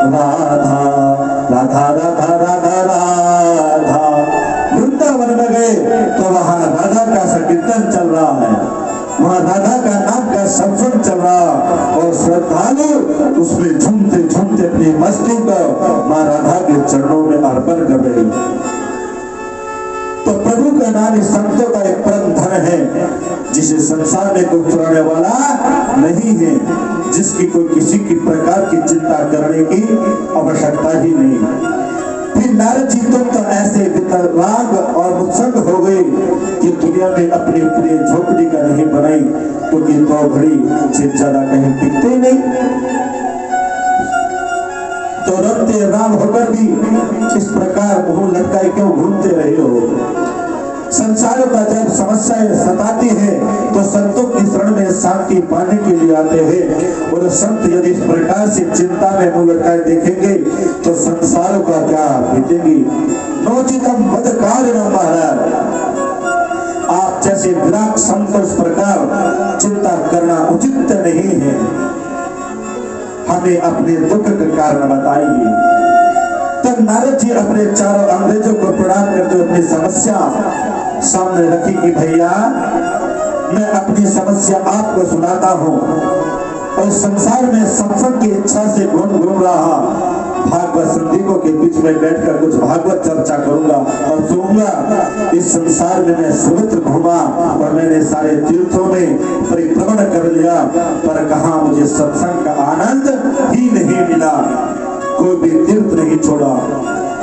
राधा राधा राधा राधा राधा। वृंदावन में गए तो वहां राधा का संकीर्तन चल रहा है, वहां राधा का नाम का सत्संग चल रहा और श्रद्धालु उसमें झूमते झूमते अपनी मस्ती को मां राधा के चरणों में अर्पण कर रहे। तो प्रभु का नाम इस संतों का एक परम धन है, जिसे संसार में कोई चुराने वाला नहीं है, जिसकी कोई किसी की प्रकार की चिंता करने की आवश्यकता ही नहीं। फिर नारद जी तुम तो ऐसे वितराग और मुत्संग हो गए कि दुनिया में अपनी प्रिय झोपड़ी का नहीं बनाई, क्योंकि तो घड़ी से ज्यादा कहीं टिकते नहीं। तो रमते राम होकर भी इस प्रकार मुंह लटकाए क्यों घूमते रहे हो? संसार का जब समस्याएं सताती है तो संतों की शरण में शांति पाने के लिए आते हैं। और संत यदि इस प्रकार से चिंता में मुंह लटकाए देखेंगे तो संसारों का क्या बीतेगी? नोचितम मदकार न महाराज, आप जैसे विराट संत इस प्रकार चिंता करना उचित नहीं है। हमें अपने दुख का कारण बताइए। तब नारद जी अपने चारों अंग्रेजों को प्रणाम करते अपनी समस्या सामने रखी कि भैया मैं अपनी समस्या आपको सुनाता हूँ, और संसार में सत्संग की इच्छा से घूम रहा भागवत संदीपों के बीच में बैठकर कुछ भागवत चर्चा करूंगा और सुनूंगा। इस संसार में मैं सर्वत्र घूमा और मैंने सारे तीर्थों में परिभ्रमण कर लिया, पर कहाँ मुझे सत्संग का आनंद ही नहीं मिला, कोई भी तीर्थ नहीं छोड़ा।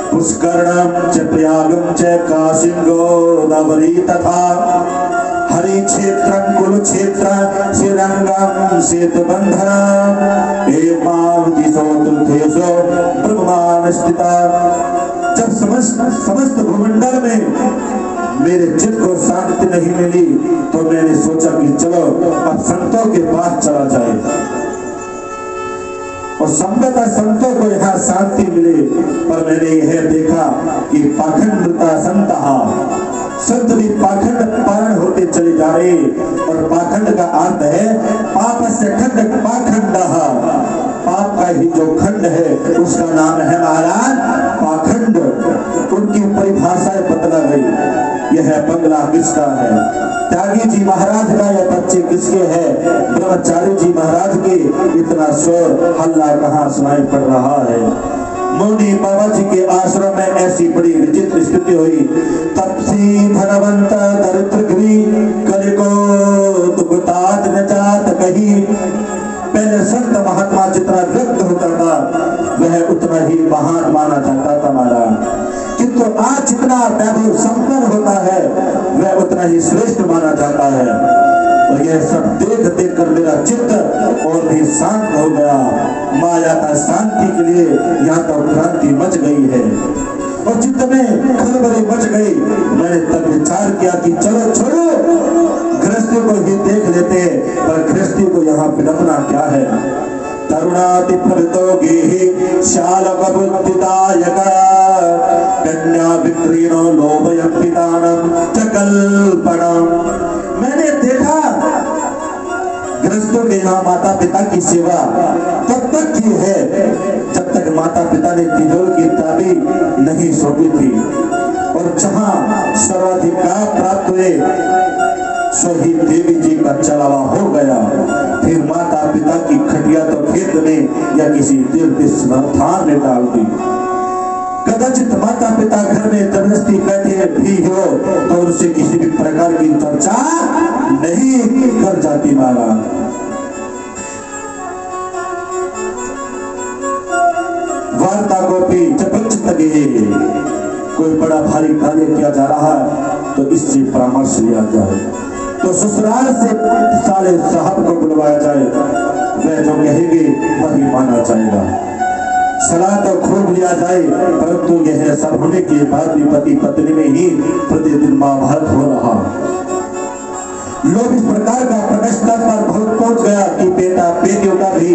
पुष्करणम च प्रयागम च काशीं गोदावरी तथा हरि क्षेत्रं कुल क्षेत्र श्रीरंगम सेतुबंधनम एवं दिशो तीर्थेषु ब्रह्मांड स्थिता। जब समस्त भूमंडल में मेरे चित्त को शांति नहीं मिली तो मैंने सोचा कि चलो अब संतों के पास चला जाए, और संगत संतों को यहाँ शांति मिले। पर मैंने यह देखा कि पाखंडता संतहा, संत भी पाखंड पारण होते चले जा रहे, और पाखंड का अर्थ है पाप से खंड पाखंड, पाप का ही जो खंड है उसका नाम है महाराज पाखंड। उनकी परिभाषाएं बदला गई। यह बंगला किसका है? त्यागी जी महाराज का या बच्चे किसके हैं? ब्रह्मचारी जी महाराज के। इतना शोर हल्ला कहाँ सुनाई पड़ रहा है? मुनि बाबा जी के आश्रम में ऐसी बड़ी विचित्र स्थिति हुई। तपसी धनवंत दरिद्र गिरी कलिको दुखतात न जात कही। पहले संत महात्मा जितना व्यक्त होता था वह उतना ही महान माना जाता था महाराज, किंतु आज जितना वैभव संपन्न होता है वह उतना ही श्रेष्ठ माना जाता है। और यह सब देख देख कर मेरा चित्त और भी शांत हो गया। माया का शांति के लिए यहाँ तो क्रांति मच गई है, और चित्त में खलबली मच गई। मैंने तब विचार किया कि चलो छोड़ो, गृहस्थी को ही देख लेते, पर गृहस्थी को यहाँ विडंबना क्या है? तरुणाति प्रवृतोगे शालक बुद्धिदायक कन्या विक्रीणो लोभयं पितानं च कल्पनम्। मैंने देखा गृहस्थों के यहाँ माता पिता की सेवा तब तक की है जब तक माता पिता ने तिजोरी की चाबी नहीं सौंपी थी, और जहाँ सर्वाधिकार प्राप्त हुए सही देवी जी का चलावा हो गया। फिर माता पिता की खटिया तो खेत में या किसी तीर्थ स्थान में डाल दी। कदाचित माता पिता घर में जबरदस्ती बैठे भी हो तो उनसे किसी भी प्रकार की चर्चा नहीं कर जाती महाराज। वार्ता को भी चपचित लगे कोई बड़ा भारी कार्य किया जा रहा है तो इससे परामर्श लिया जाए, तो ससुराल से साले साहब को बुलवाया जाए, वह जो कहेंगे वही माना जाएगा। सलाह तो खूब लिया जाए, परंतु यह सब होने के बाद भी पति पत्नी में ही प्रतिदिन महाभारत हो रहा। लोग इस प्रकार का प्रकट पर बहुत पहुंच गया कि बेटा बेटियों का भी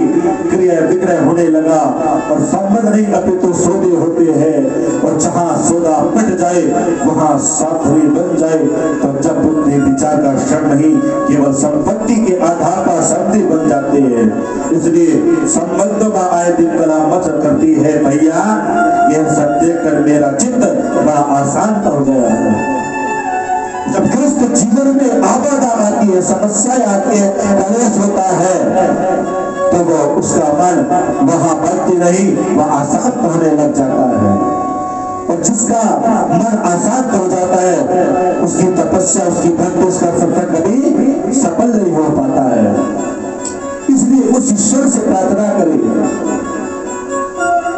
क्रिया विक्रय होने लगा और संबंध नहीं अपितु सौदे होते हैं, और जहां सौदा मिट जाए वहां साधवी बन जाए। तो जब बुद्धि विचार का क्षण नहीं केवल संपत्ति के आधार पर संधि बन जाते हैं। इसलिए संबंधों का आए दिन कला मच करती है। भैया यह सब देखकर मेरा चित्त बड़ा आसान हो गया है। जब गृहस्थ जीवन में आपदा आती है, समस्याएं आती है, कलेश होता है, तो वो उसका मन वहां बनती नहीं, वह आसान होने लग जाता है। और जिसका मन आसान हो जाता है उसकी तपस्या, उसकी भक्ति, उसका सफर कभी सफल नहीं हो पाता है। इसलिए उस ईश्वर से प्रार्थना करें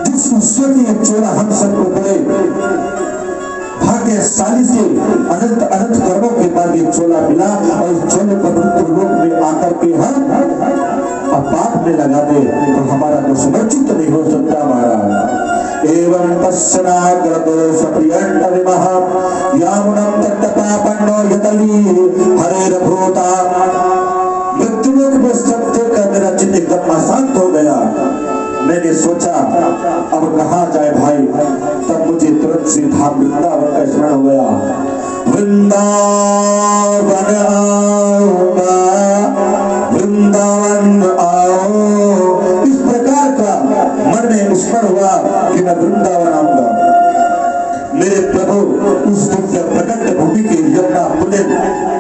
जिस ईश्वर की चोला हम सबको पड़े। भाग्यशाली से अनंत अनंत कर्मों के बाद ये चोला मिला, और इस चोले को लोक में आकर के हम पाप में लगा दे तो हमारा तो सुनिश्चित नहीं हो सकता। महाराज एवं पश्चनाग्रतो सप्रियंडविमः यामुनं तत्तपापन्नो यतली हरेर्भूता। मृत्युलोक में सब देखकर मेरा चित्त एकदम अशांत हो गया। मैंने सोचा अब कहाँ जाए भाई, तब मुझे तुरंत से धाम वृंदावन का स्मरण हो गया। वृंदावन आऊंगा, वृंदावन आओ, इस प्रकार का मन में स्मरण हुआ कि मैं वृंदावन आऊंगा। मेरे प्रभु उस दिव्य प्रकट भूमि के यमुना पुलिन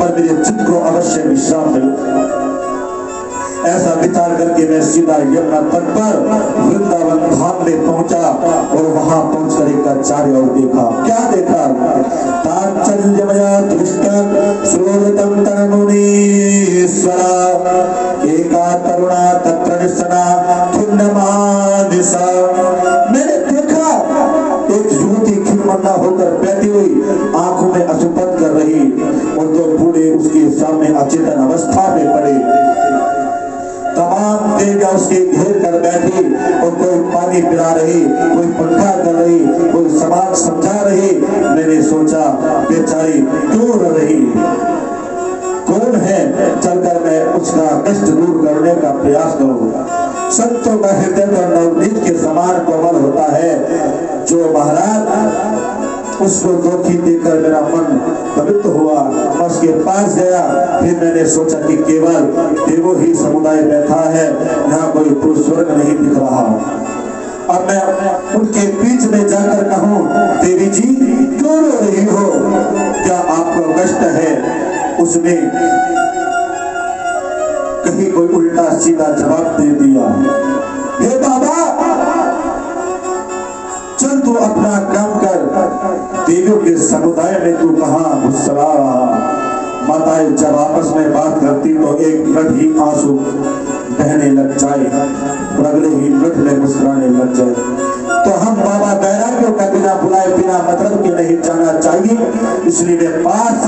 पर मेरे चित्त को अवश्य विश्राम मिले। ऐसा विचार करके मैं सीधा यमुना तट पर वृंदावन धाम में पहुंचा, और वहां पहुंचकर एक आचार्य और देखा। क्या देखा? ताच्चल्यमया दृष्टं श्रोतम तन्मुनीश्वरा एका तरुणा तत्र निस्सना खिन्नमानसा। मैंने देखा एक युवती खिन्नमन्ना होकर बैठी हुई, आंखों में अशुभन कर रही, और दो बूढ़े उसके सामने अचेतन अवस्था में पड़े। तमाम देवियां उसके घेर कर बैठी, और कोई पानी पिला रही, कोई पंखा कर रही, कोई समाज समझा रही। मैंने सोचा बेचारी क्यों रो रही, कौन है, चलकर मैं उसका कष्ट दूर करने का प्रयास करूं। संतों का हृदय तो नवनीत के समान कोमल होता है। जो महाराज उसको दुखी देखकर मेरा मन पवित्र हुआ, मैं उसके पास गया। फिर मैंने सोचा कि केवल देवो ही समुदाय बैठा है, यहाँ कोई पुरुष स्वर्ग नहीं दिख रहा। अब मैं उनके बीच में जाकर कहूँ, देवी जी क्यों रो रही हो, क्या आपको कष्ट है? उसने कहीं कोई उल्टा सीधा जवाब दे दिया, हे बाबा चल तू अपना काम कर, देवियों के समुदाय में तू कहाँ घुसला रहा। माताएं जब आपस में बात करती तो एक मिनट ही आंसू बहने लग जाए और अगले ही मिनट में मुस्कुराने लग जाए। तो हम बाबा बैरागियों का बिना बुलाए बिना मतलब के नहीं जाना चाहिए। इसलिए मैं पास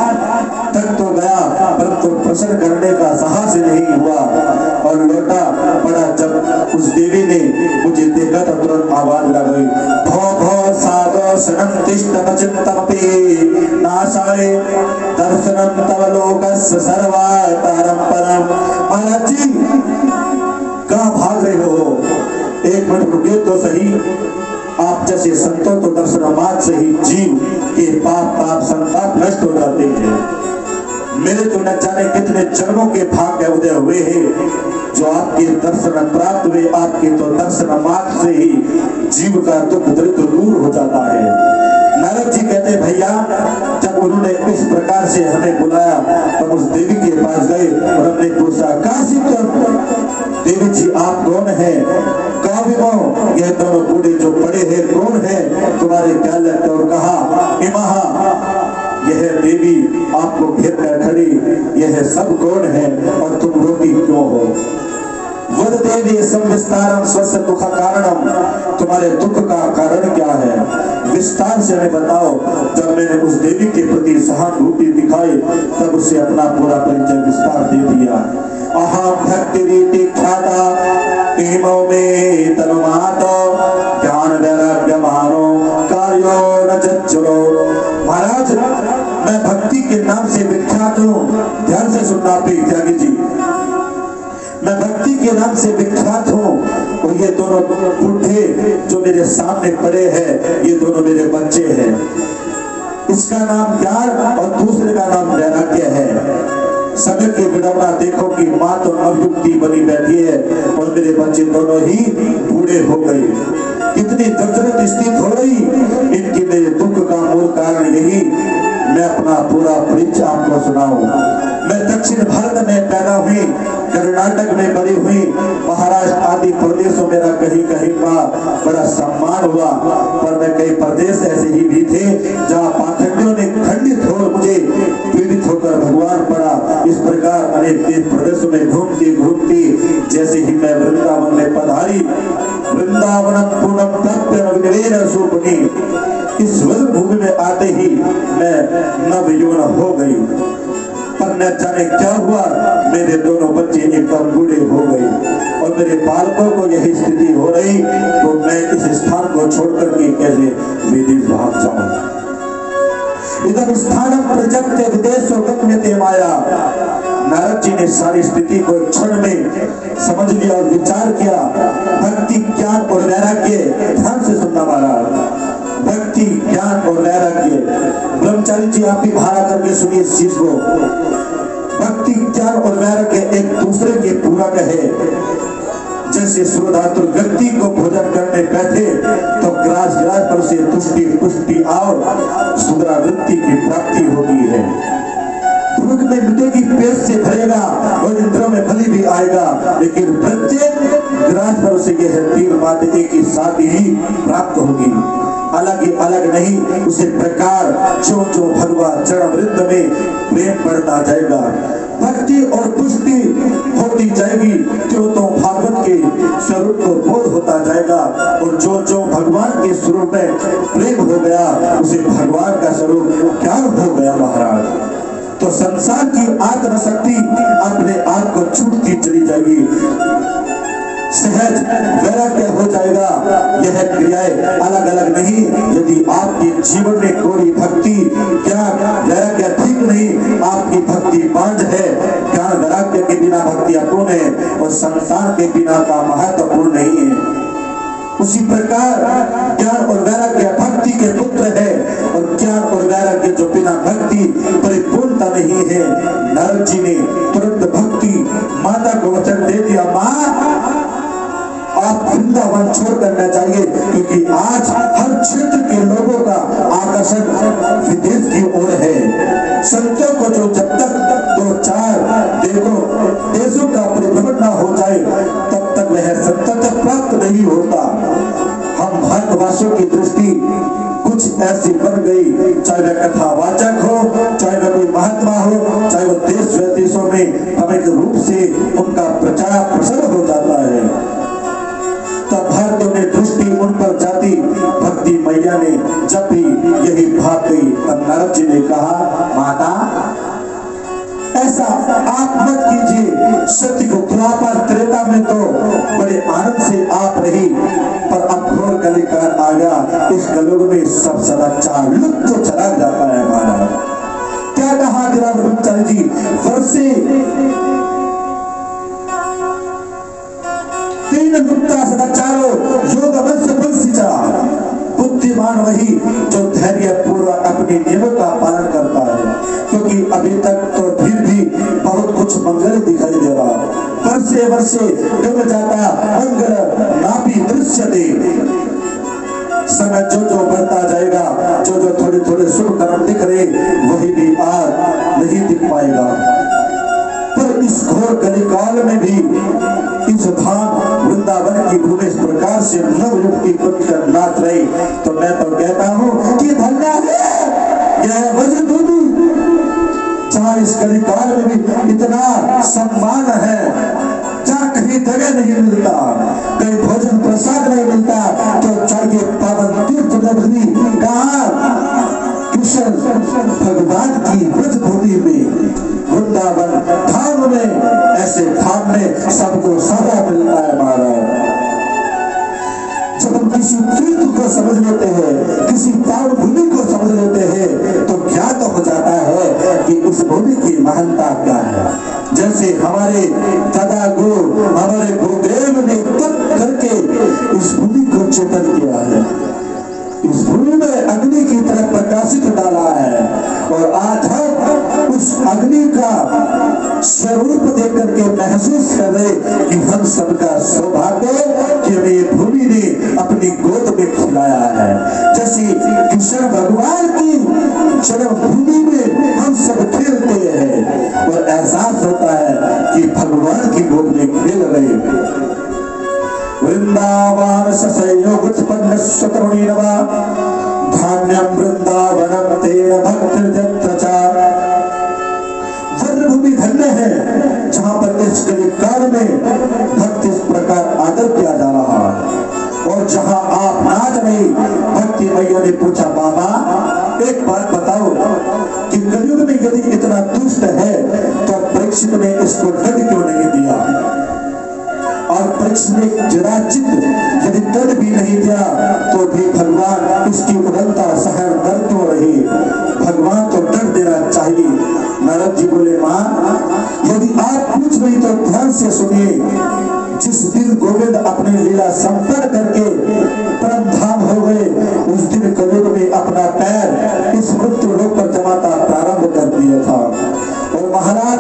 तक तो गया, परंतु प्रश्न करने का साहस नहीं हुआ और लौटा पड़ा। जब उस देवी ने मुझे देखा तो तुरंत आवाज लग गई, भो भो साधो सनंतिष्टमचित्तमपि नाशाय दर्शनम तव लोकस्य सर्वातारं परम। महाराज जी कहाँ भाग रहे हो, एक मिनट रुके तो सही। आप जैसे संतों तो दर्शन मात्र से ही जीव के पाप ताप संताप नष्ट हो जाते हैं। मेरे तो न जाने कितने जन्मों के भाग्य उदय हुए हैं जो आपके दर्शन प्राप्त हुए। आपके तो दर्शन मात्र से ही जीव का दुख दरिद्र दूर हो जाता है। नारद जी कहते भैया जब उन्होंने इस प्रकार से हमें बुलाया तब उस देवी के पास गए और हमने पूछा, काशी देवी जी आप कौन है? यह दोनों बूढ़े जो पड़े हैं कौन है, तुम्हारे क्या लगता? और कहा यह देवी आपको घेर कर खड़ी, यह सब कौन है और तुम रोती क्यों हो? वदते संविस्तारम स्वस्य दुख कारणम, तुम्हारे दुख का कारण क्या है, विस्तार से हमें बताओ। जब मैंने उस देवी के प्रति सहानुभूति दिखाई तब उसे अपना पूरा परिचय विस्तार दे दिया। अहम भक्ति रीति ख्याता इमो में तनुमातो ज्ञान वैराग्य मानो कार्यो न चचरो। महाराज मैं भक्ति के नाम से विख्यात हूँ। ध्यान से सुनना त्यागी जी, मैं भक्ति के नाम से विख्यात हूँ। और ये दोनों बूढ़े जो मेरे सामने पड़े हैं ये दोनों मेरे बच्चे हैं। इसका नाम ज्ञान और दूसरे का नाम वैराग्य है। समय की विडंबना देखो कि माँ तो नवयुक्ति बनी बैठी है और मेरे बच्चे दोनों ही बूढ़े हो गए। कितनी दर्दनाक स्थिति हो रही। इनकी मेरे दुख का मूल कारण यही। मैं अपना पूरा परिचय आपको सुनाऊं। मैं दक्षिण भारत में पैदा हुई, कर्नाटक में बड़ी हुई, महाराष्ट्र आदि प्रदेशों मेरा कहीं कहीं का बड़ा सम्मान हुआ। पर मैं कई प्रदेश ऐसे ही भी थे जहाँ पाखंडियों ने खंडित हो मुझे पीड़ित होकर भगवान पड़ा। इस प्रकार अनेक देश प्रदेशों में घूमती घूमती जैसे ही मैं वृंदावन में पधारी, वृंदावन पूर्णम तत्व सुपनी, इस वन भूमि में आते ही मैं नवयौवन हो गई। पर न जाने क्या हुआ, मेरे दोनों बच्चे एकदम बूढ़े हो गए और मेरे बालकों को यही स्थिति हो रही। तो मैं इस स्थान को छोड़कर के कैसे विदेश भाग जाऊं। इधर स्थान प्रजक्ते विदेशों गम्यते माया। नारद जी ने सारी स्थिति को एक क्षण में समझ लिया और विचार किया। भक्ति ज्ञान और वैराग्य, ध्यान से सुनना महाराज, भक्ति ज्ञान और वैराग्य। ब्रह्मचारी जी आप भी भाड़ा करके सुनिए इस चीज को। भक्ति ज्ञान और वैराग्य एक दूसरे के पूरक है। जैसे सूर्यधातु व्यक्ति को भोजन करने बैठे तो ग्रास पर से तुष्टि पुष्टि और सुंदरावृत्ति की प्राप्ति होती है। भूख में मिटेगी, पेट से भरेगा और इंद्रियों में बलि भी आएगा, लेकिन प्रत्येक ग्रास पर से यह तीन बातें एक ही साथ ही प्राप्त होगी, अलग ही अलग नहीं। उसी प्रकार जो जो भगवान चरणामृत में प्रेम बढ़ता जाएगा, भक्ति और पुष्टि होती जाएगी, जो तो भागवत के स्वरूप को बोध होता जाएगा। और जो जो भगवान के स्वरूप में प्रेम हो गया उसे भगवान का स्वरूप ज्ञान हो गया महाराज। तो संसार की आत्मशक्ति अपने आप को छूटती चली जाएगी, सहज वैराग्य हो जाएगा। यह क्रियाएं अलग अलग नहीं। यदि आपके जीवन में कोई भक्ति ज्ञान वैराग्य ठीक नहीं, आपकी भक्ति बांझ है। ज्ञान वैराग्य के बिना भक्ति अपूर्ण है और संसार के बिना का महत्वपूर्ण नहीं है। उसी प्रकार ज्ञान और वैराग्य भक्ति के पुत्र है और ज्ञान और वैराग्य जो बिना भक्ति परिपूर्णता नहीं है। नारद जी ने तुरंत भक्ति माता को वचन दे दिया, माँ आप वृंदावन छोड़ करना चाहिए, क्योंकि आज हर क्षेत्र के लोगों का आकर्षण विदेश की ओर है। संतों को जो जब तक 2-4 देशों का परिभ्रमण न हो जाए तब तक वह संतत प्राप्त नहीं होता। हम भारतवासियों की दृष्टि कुछ ऐसी बन गई, चाहे वह कथावाचक हो, चाहे वह कोई महात्मा हो, चाहे वह देश विदेशों में अनेक रूप से उनका प्रचार प्रसार हो जाता है। तब भारतीयों ने दृष्टि उन पर जाती। भक्ति मैया ने जब भी यही भाग गई तब नारद जी ने कहा, माता ऐसा आप मत कीजिए। सत्य को द्वापर त्रेता में तो बड़े आनंद से आप रही, पर अब घोर कलिकाल आ गया। इस कलयुग में सब सदाचार लुप्त तो चला जाता है महाराज। क्या कहा ब्रह्मचारी जी, वर्षे 3 मुक्ता सदाचारो योग वंश बंसिचा। बुद्धिमान वही जो धैर्य पूर्वक अपने नियमों का पालन करता है, क्योंकि अभी तक तो फिर भी बहुत कुछ मंगल दिखाई दे रहा। वर्षे वर्षे डूब जाता मंगल नापी दृश्य दे। समय जो जो बढ़ता जाएगा, जो जो थोड़े थोड़े शुभ कर्म दिख रहे वही भी आज नहीं दिख पाएगा। पर इस घोर कलिकाल में भी इस धाम वृंदावन की भूमि इस प्रकार से नवयुग की बनकर नाच रही, तो मैं तो कहता हूँ कि धन्य है यह वज्रभूमि, जहाँ इस कलिकाल में भी इतना सम्मान है, जहाँ कहीं कहीं जगह नहीं मिलता, कहीं भोजन प्रसाद नहीं मिलता, तो चाहिए पावन तीर्थ नगरी कहाँ? कृष्ण भगवान की ब्रज भूमि में, वृंदावन धाम में। ऐसे धाम में सबको सदा मिलता है महाराज। जब हम किसी तीर्थ को समझ लेते हैं, किसी पावन भूमि को समझ लेते हैं, तो ज्ञात हो जाता है कि उस भूमि की महानता क्या है। जैसे हमारे दादा गुरु, हमारे गुरुदेव ने तप करके इस भूमि को चेतन किया है, इस भूमि में अग्नि की तरफ प्रकाशित डाला है, और आज हम उस अग्नि का स्वरूप देख करके महसूस कर रहे कि हम सबका सौभाग्य कि हमें ये भूमि ने अपनी गोद में खिलाया है। जैसे कृष्ण भगवान की जन्म भूमि में हम सब खेलते हैं और एहसास होता है कि भगवान की गोद में खेल रहे। वृंदावन ससयोगुत्पन्न स्वतरुणीनवा धान्यं वृंदावनम तेन भक्तिर्यत्रचार। जन्मभूमि धन्य है जहाँ पर इस कलिकाल में भक्ति इस प्रकार आदर किया जा रहा है। और जहाँ आप नाच नहीं, भक्ति मैया ने पूछा बाबा एक बात बताओ कि कलयुग में यदि इतना दुष्ट है तो परीक्षित ने इसको दंड क्यों नहीं दिया? और परीक्षित ने जराचित यदि दंड भी नहीं दिया तो भी भगवान इसकी उदंता सहन कर क्यों रही? भगवान तो दंड देना चाहिए। नारद जी बोले मां यदि आप पूछ रही तो ध्यान से सुनिए। जिस दिन गोविंद अपनी लीला संपन्न करके परम धाम हो गए, उस दिन कलयुग में अपना पैर इस मृत्यु लोक पर जमाता प्रारंभ कर दिया था। और महाराज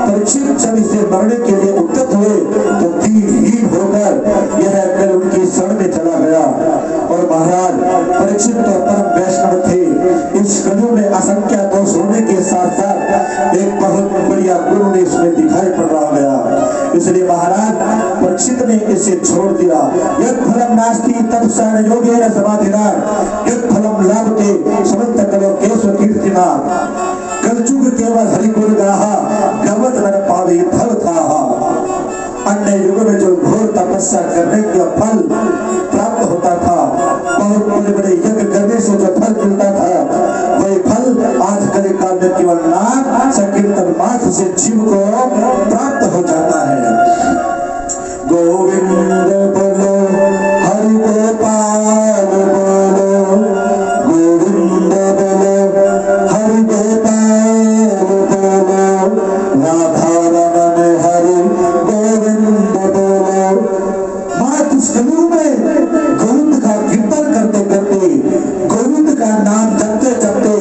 परीक्षित जब इसे मरने के लिए उद्यत हुए तो दीनहीन होकर यह कल उनकी शरण में चला गया। और महाराज परीक्षित तो परम वैष्णव थे। इस कलयुग में असंख्य दोष होने के साथ साथ एक बहुत बढ़िया गुरु ने इसमें दिखाई पड़ रहा गया। इसलिए महाराज परीक्षित ने इसे छोड़ दिया। यत् फलम नास्ति तत् शरण योगेन समाधिना यत् फलम लभते समन्त कलो केशव कीर्तिना। कलयुग केवल हरि गुण गाहा गवत न पावे फल थाहा। अन्य युग में जो घोर तपस्या करने का फल प्राप्त होता था, बहुत बड़े बड़े यज्ञ करने से जो फल मिलता था, वही फल आज कलिकाल में केवल नाम संकीर्तन मात्र से जीव को प्राप्त हो जाता है। गोविंद बोलो हरि गोपाल बोलो, गोविंद बोलो हरि गोपाल बोलो, राधा रमन हरि गोविंद बोलो। मात उस कलयुग में गोविंद का कीर्तन करते करते, गोविंद का नाम जपते जपते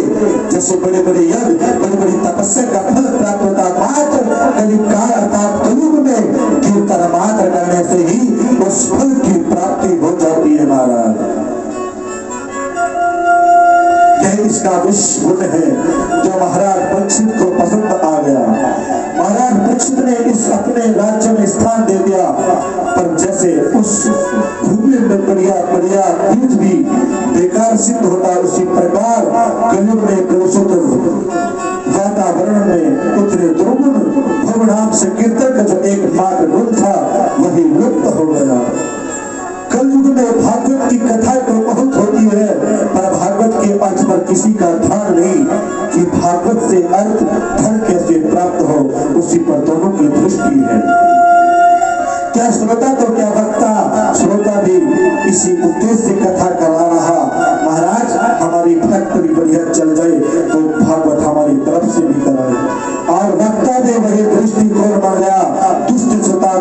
जैसे बड़े बड़े यज्ञ बड़ी बड़ी तपस्या का फल प्राप्त होता, मात्र कलिकाल अर्थात कलयुग में कीर्तन मात्र करने से ही उस फल की प्राप्ति हो जाती है महाराज। यह इसका विश्व गुण है जो महाराज परीक्षित को पसंद आ गया। महाराज परीक्षित ने इस अपने राज्य में स्थान दे दिया, पर जैसे उस भूमि में बढ़िया बढ़िया बीज भी बेकार सिद्ध होता, उसी प्रकार कलयुग में कलुषित वातावरण में उतने दुर्गुण भवनाम से कीर्तन का जो एकमात्र गुण था वही लुप्त हो गया। कलयुग में भागवत की कथा तो बहुत होती है, पर भागवत के अर्थ पर किसी का ध्यान नहीं कि भागवत से अर्थ धन कैसे प्राप्त हो, उसी पर दोनों की दृष्टि है। क्या श्रोता तो क्या वक्ता, श्रोता भी इसी उद्देश्य से कथा करा रहा। महाराज हमारी फैक्ट्री बढ़िया चल जाए तो भागवत हमारी तरफ से भी कराए। और वक्ता भी वही दृष्टिकोण बन गया, दुष्ट श्रोता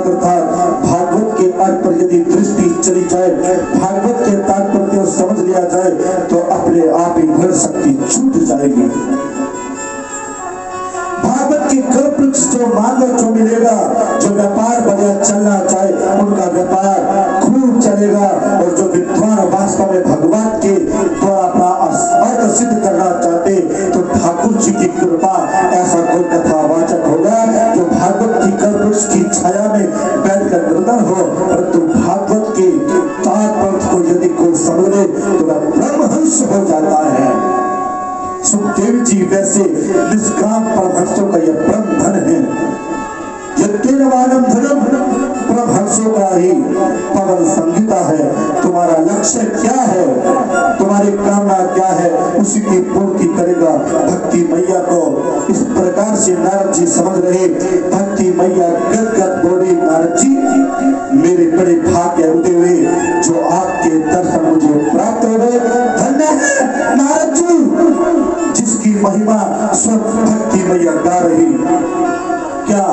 भागवत के अर्थ पर यदि दृष्टि चली जाए, भागवत के तात्पर्य समझ लिया जाए तो अपने आप ही धन शक्ति छूट जाएगी। भागवत के कल्पवृक्ष जो मानव जो मिलेगा, जो व्यापार बढ़िया चलना चाहे उनका व्यापार खूब चलेगा। और जो विद्वान वास्तव में भगवान के द्वारा अपना अर्थ सिद्ध करना चाहते तो ठाकुर जी की कृपा ऐसा कोई कथावाचक होगा जो भागवत की कल्पवृक्ष की छाया में बैठकर निर्धन हो, परंतु भागवत के तात्पर्य को यदि कोई समझ ले तो वह ब्रह्महंस हो जाता है। सुखदेव जी वैसे निष्काम परमहंसों का यह परम धन है। यत्तेन वानम धनम परमहंस ही पवन संगीता है। तुम्हारा लक्ष्य क्या है, तुम्हारी कामना क्या है, उसी की पूर्ति करेगा। भक्ति मैया को इस प्रकार से नारद जी समझ रहे। भक्ति मैया गदगद बोली, नारद जी मेरे बड़े भाग्य उदय हुए जो आपके दर्शन मुझे प्राप्त हो गए। धन्य है नारद जी जिसकी महिमा स्वयं भक्ति मैया गा रही। क्या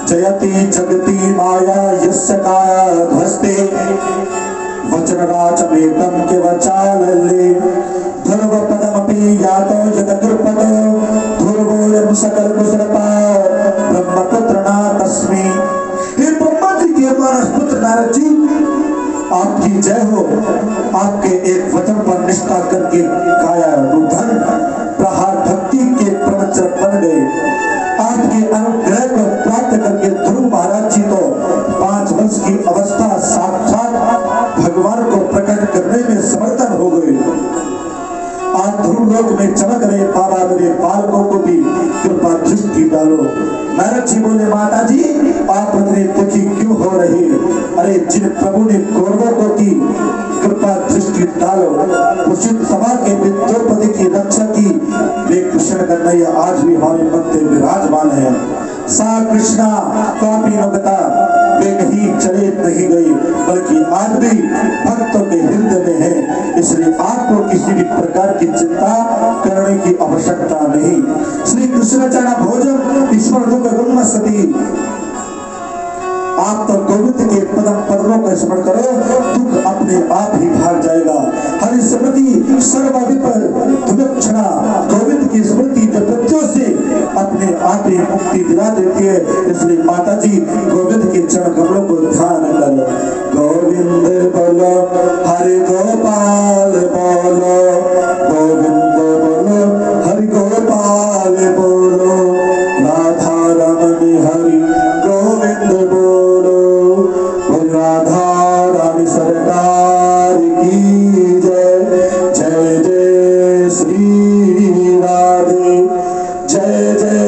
जयति जगति माया यस्य काया ध्वस्ते वचनराज मेकम के वचालल्ले ध्रुव पदमपि यातो जगद्रुपद ध्रुवोयं सकल कुशलता ब्रह्मपुत्र ना तस्मै। हे ब्रह्मा जी के मानस पुत्र नारद जी आपकी जय हो। आपके एक वचन पर निष्ठा करके काया रुधन प्रहार भक्ति के प्रवचन बन गए। आपके अनुग्रह को प्राप्त करके ध्रुव महाराज जी तो 5 वर्ष की अवस्था साक्षात भगवान को प्रकट करने में समर्थन हो गए। आज ध्रुव लोक में चमक रहे बाबा मेरे बालकों को भी कृपा दृष्टि डालो। नारद जी बोले माता जी आप इतने दुखी क्यों हो रही? अरे जिन प्रभु ने कौरवों को की कृपा दृष्टि डालो। कुशित सभा के द्रौपदी की रक्षा की वे कृष्ण कन्हैया आज भी हमारे मन में विराजमान है। सा कृष्णा कापी न बता वे नहीं चले नहीं गई बल्कि आज भी भक्तों के हृदय में है। इसलिए आपको किसी भी प्रकार की चिंता करने की आवश्यकता नहीं। श्री कृष्ण चरण भोजन ईश्वर दुख गुण सती। आप तो गोविंद के पदों का स्मरण करो, दुख अपने आप ही भाग जाएगा। हरि स्मृति सर्वविपक्षणा, गोविंद की स्मृति विपत्तियों से अपने आप ही मुक्ति दिला देती है। इसलिए माता जी गोविंद के चरण कमलों को ध्यान करो। गोविंद बोलो हरि गोपाल बोलो, गोविंद बोलो हरि गोपाल बोलो, राधा रमण हरि गोविंद बोलो, राधा रानी सरकार की जय। जय जय श्री राधे, जय जय